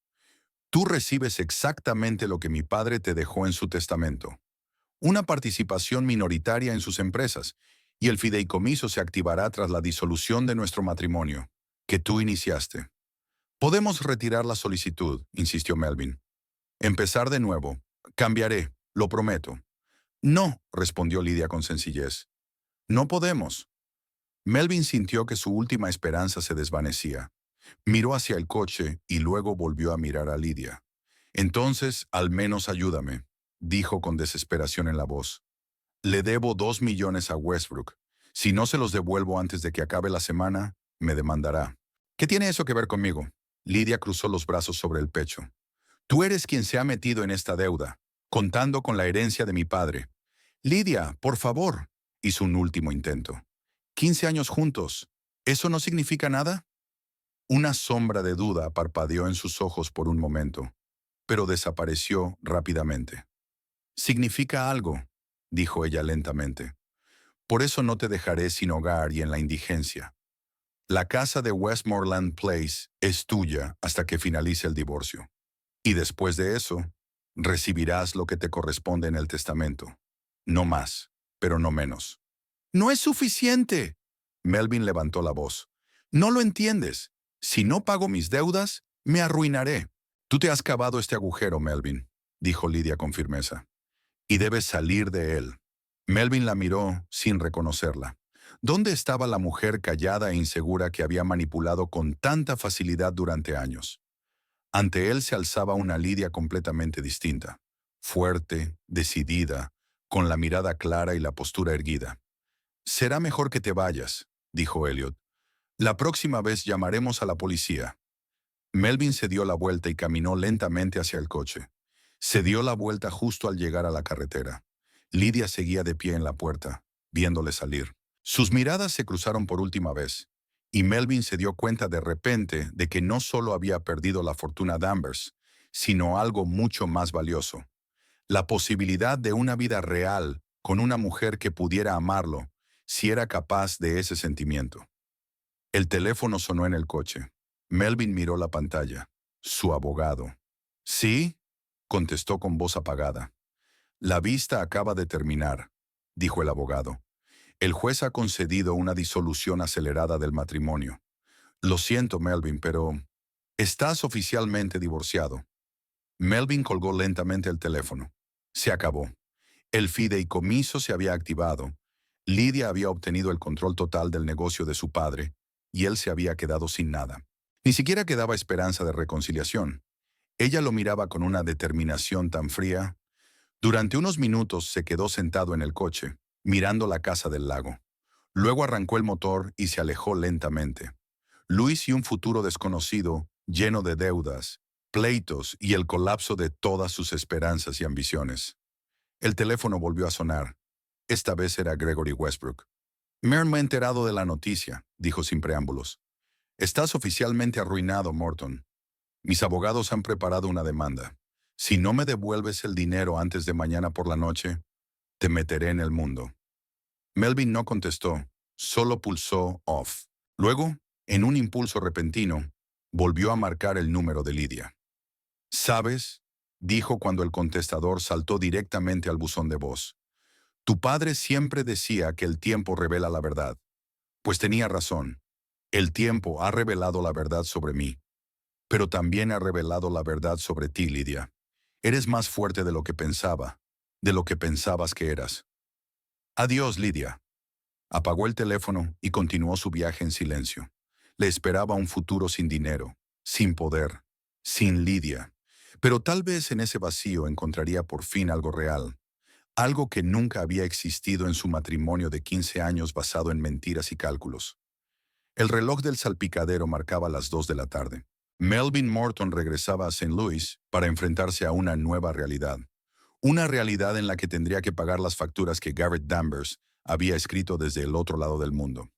A: Tú recibes exactamente lo que mi padre te dejó en su testamento. Una participación minoritaria en sus empresas, y el fideicomiso se activará tras la disolución de nuestro matrimonio, que tú iniciaste. Podemos retirar la solicitud, insistió Melvin. Empezar de nuevo. Cambiaré, lo prometo. No, respondió Lidia con sencillez. No podemos. Melvin sintió que su última esperanza se desvanecía. Miró hacia el coche y luego volvió a mirar a Lidia. Entonces, al menos ayúdame, dijo con desesperación en la voz. Le debo 2 millones a Westbrook. Si no se los devuelvo antes de que acabe la semana, me demandará. ¿Qué tiene eso que ver conmigo? Lidia cruzó los brazos sobre el pecho. Tú eres quien se ha metido en esta deuda, contando con la herencia de mi padre. Lidia, por favor, hizo un último intento. 15 años juntos. ¿Eso no significa nada? Una sombra de duda parpadeó en sus ojos por un momento, pero desapareció rápidamente. Significa algo, dijo ella lentamente. Por eso no te dejaré sin hogar y en la indigencia. La casa de Westmoreland Place es tuya hasta que finalice el divorcio. Y después de eso, recibirás lo que te corresponde en el testamento. No más, pero no menos. ¡No es suficiente! Melvin levantó la voz. No lo entiendes. Si no pago mis deudas, me arruinaré. Tú te has cavado este agujero, Melvin, dijo Lidia con firmeza. Y debes salir de él. Melvin la miró sin reconocerla. ¿Dónde estaba la mujer callada e insegura que había manipulado con tanta facilidad durante años? Ante él se alzaba una Lidia completamente distinta, fuerte, decidida, con la mirada clara y la postura erguida. «Será mejor que te vayas», dijo Elliot. «La próxima vez llamaremos a la policía». Melvin se dio la vuelta y caminó lentamente hacia el coche. Se dio la vuelta justo al llegar a la carretera. Lidia seguía de pie en la puerta, viéndole salir. Sus miradas se cruzaron por última vez, y Melvin se dio cuenta de repente de que no solo había perdido la fortuna Danvers, sino algo mucho más valioso. La posibilidad de una vida real con una mujer que pudiera amarlo, si era capaz de ese sentimiento. El teléfono sonó en el coche. Melvin miró la pantalla. Su abogado. «¿Sí?», contestó con voz apagada. «La vista acaba de terminar», dijo el abogado. «El juez ha concedido una disolución acelerada del matrimonio. Lo siento, Melvin, pero estás oficialmente divorciado». Melvin colgó lentamente el teléfono. Se acabó. El fideicomiso se había activado. Lidia había obtenido el control total del negocio de su padre, y él se había quedado sin nada. Ni siquiera quedaba esperanza de reconciliación. Ella lo miraba con una determinación tan fría. Durante unos minutos se quedó sentado en el coche, mirando la casa del lago. Luego arrancó el motor y se alejó lentamente. Luis y un futuro desconocido, lleno de deudas, pleitos y el colapso de todas sus esperanzas y ambiciones. El teléfono volvió a sonar. Esta vez era Gregory Westbrook. Me he enterado de la noticia, dijo sin preámbulos. Estás oficialmente arruinado, Morton. Mis abogados han preparado una demanda. Si no me devuelves el dinero antes de mañana por la noche, te meteré en el mundo. Melvin no contestó, solo pulsó off. Luego, en un impulso repentino, volvió a marcar el número de Lydia. ¿Sabes?, dijo cuando el contestador saltó directamente al buzón de voz. Tu padre siempre decía que el tiempo revela la verdad. Pues tenía razón. El tiempo ha revelado la verdad sobre mí. Pero también ha revelado la verdad sobre ti, Lydia. Eres más fuerte de lo que pensaba, de lo que pensabas que eras. Adiós, Lydia. Apagó el teléfono y continuó su viaje en silencio. Le esperaba un futuro sin dinero, sin poder, sin Lydia. Pero tal vez en ese vacío encontraría por fin algo real, algo que nunca había existido en su matrimonio de 15 años basado en mentiras y cálculos. El reloj del salpicadero marcaba las 2 de la tarde. Melvin Morton regresaba a St. Louis para enfrentarse a una nueva realidad. Una realidad en la que tendría que pagar las facturas que Garrett Danvers había escrito desde el otro lado del mundo.